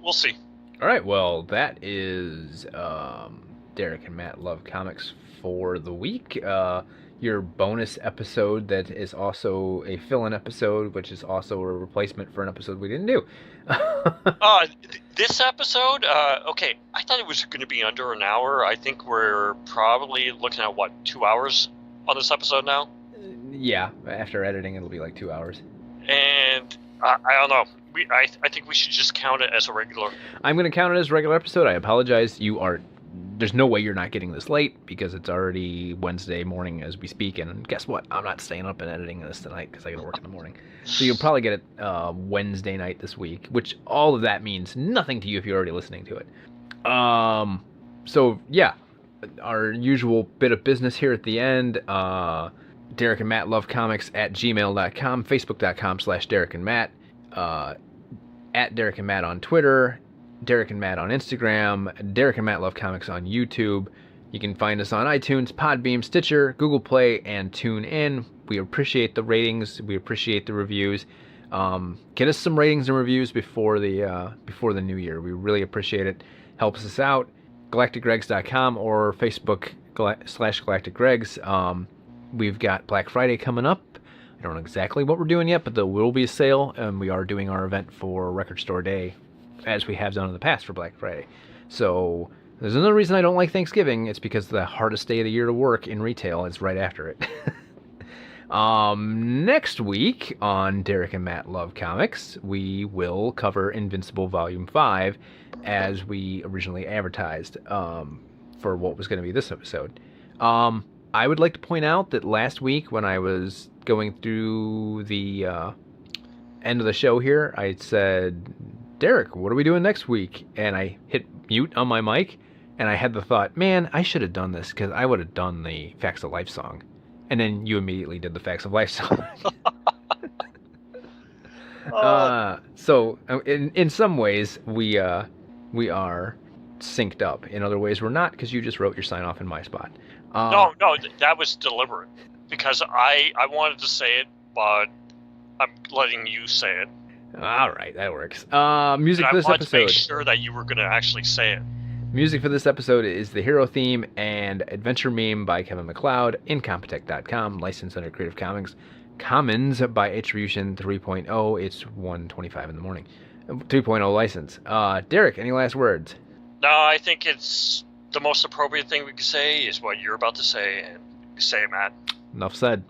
We'll see. All right, well, that is Derek and Matt Love Comics for the week. Your bonus episode that is also a fill-in episode, which is also a replacement for an episode we didn't do. This episode, okay, I thought it was going to be under an hour. I think we're probably looking at, 2 hours on this episode now? Yeah, after editing, it'll be like 2 hours. And I don't know. I think we should just count it as a regular. I'm going to count it as a regular episode. I apologize. There's no way you're not getting this late because it's already Wednesday morning as we speak. And guess what? I'm not staying up and editing this tonight because I got to work in the morning. So you'll probably get it Wednesday night this week, which all of that means nothing to you if you're already listening to it. So yeah, our usual bit of business here at the end. Derek and Matt Love Comics at gmail.com, facebook.com/Derek and Matt, at Derek and Matt on Twitter, Derek and Matt on Instagram, Derek and Matt Love Comics on YouTube. You can find us on iTunes, Podbeam, Stitcher, Google Play, and TuneIn. We appreciate the ratings. We appreciate the reviews. Get us some ratings and reviews before the new year. We really appreciate it. Helps us out. GalacticGregs.com or Facebook/GalacticGregs. We've got Black Friday coming up. I don't know exactly what we're doing yet, but there will be a sale, and we are doing our event for Record Store Day, as we have done in the past for Black Friday. So there's another reason I don't like Thanksgiving. It's because the hardest day of the year to work in retail is right after it. Next week on Derek and Matt Love Comics, we will cover Invincible Volume 5 as we originally advertised for what was going to be this episode. I would like to point out that last week when I was going through the end of the show here, I said, Derek, what are we doing next week? And I hit mute on my mic, and I had the thought, man, I should have done this because I would have done the Facts of Life song. And then you immediately did the Facts of Life song. So in some ways, we are synced up. In other ways, we're not, because you just wrote your sign off in my spot. No, that was deliberate. Because I wanted to say it, but I'm letting you say it. All right, that works. Music for this I wanted episode. to make sure that you were going to actually say it. Music for this episode is the Hero Theme and Adventure Meme by Kevin MacLeod, Incompetech.com, licensed under Creative Commons by Attribution 3.0. It's 1:25 in the morning. 3.0 license. Derek, any last words? No, I think it's the most appropriate thing we can say is what you're about to say, and say it, Matt. Enough said.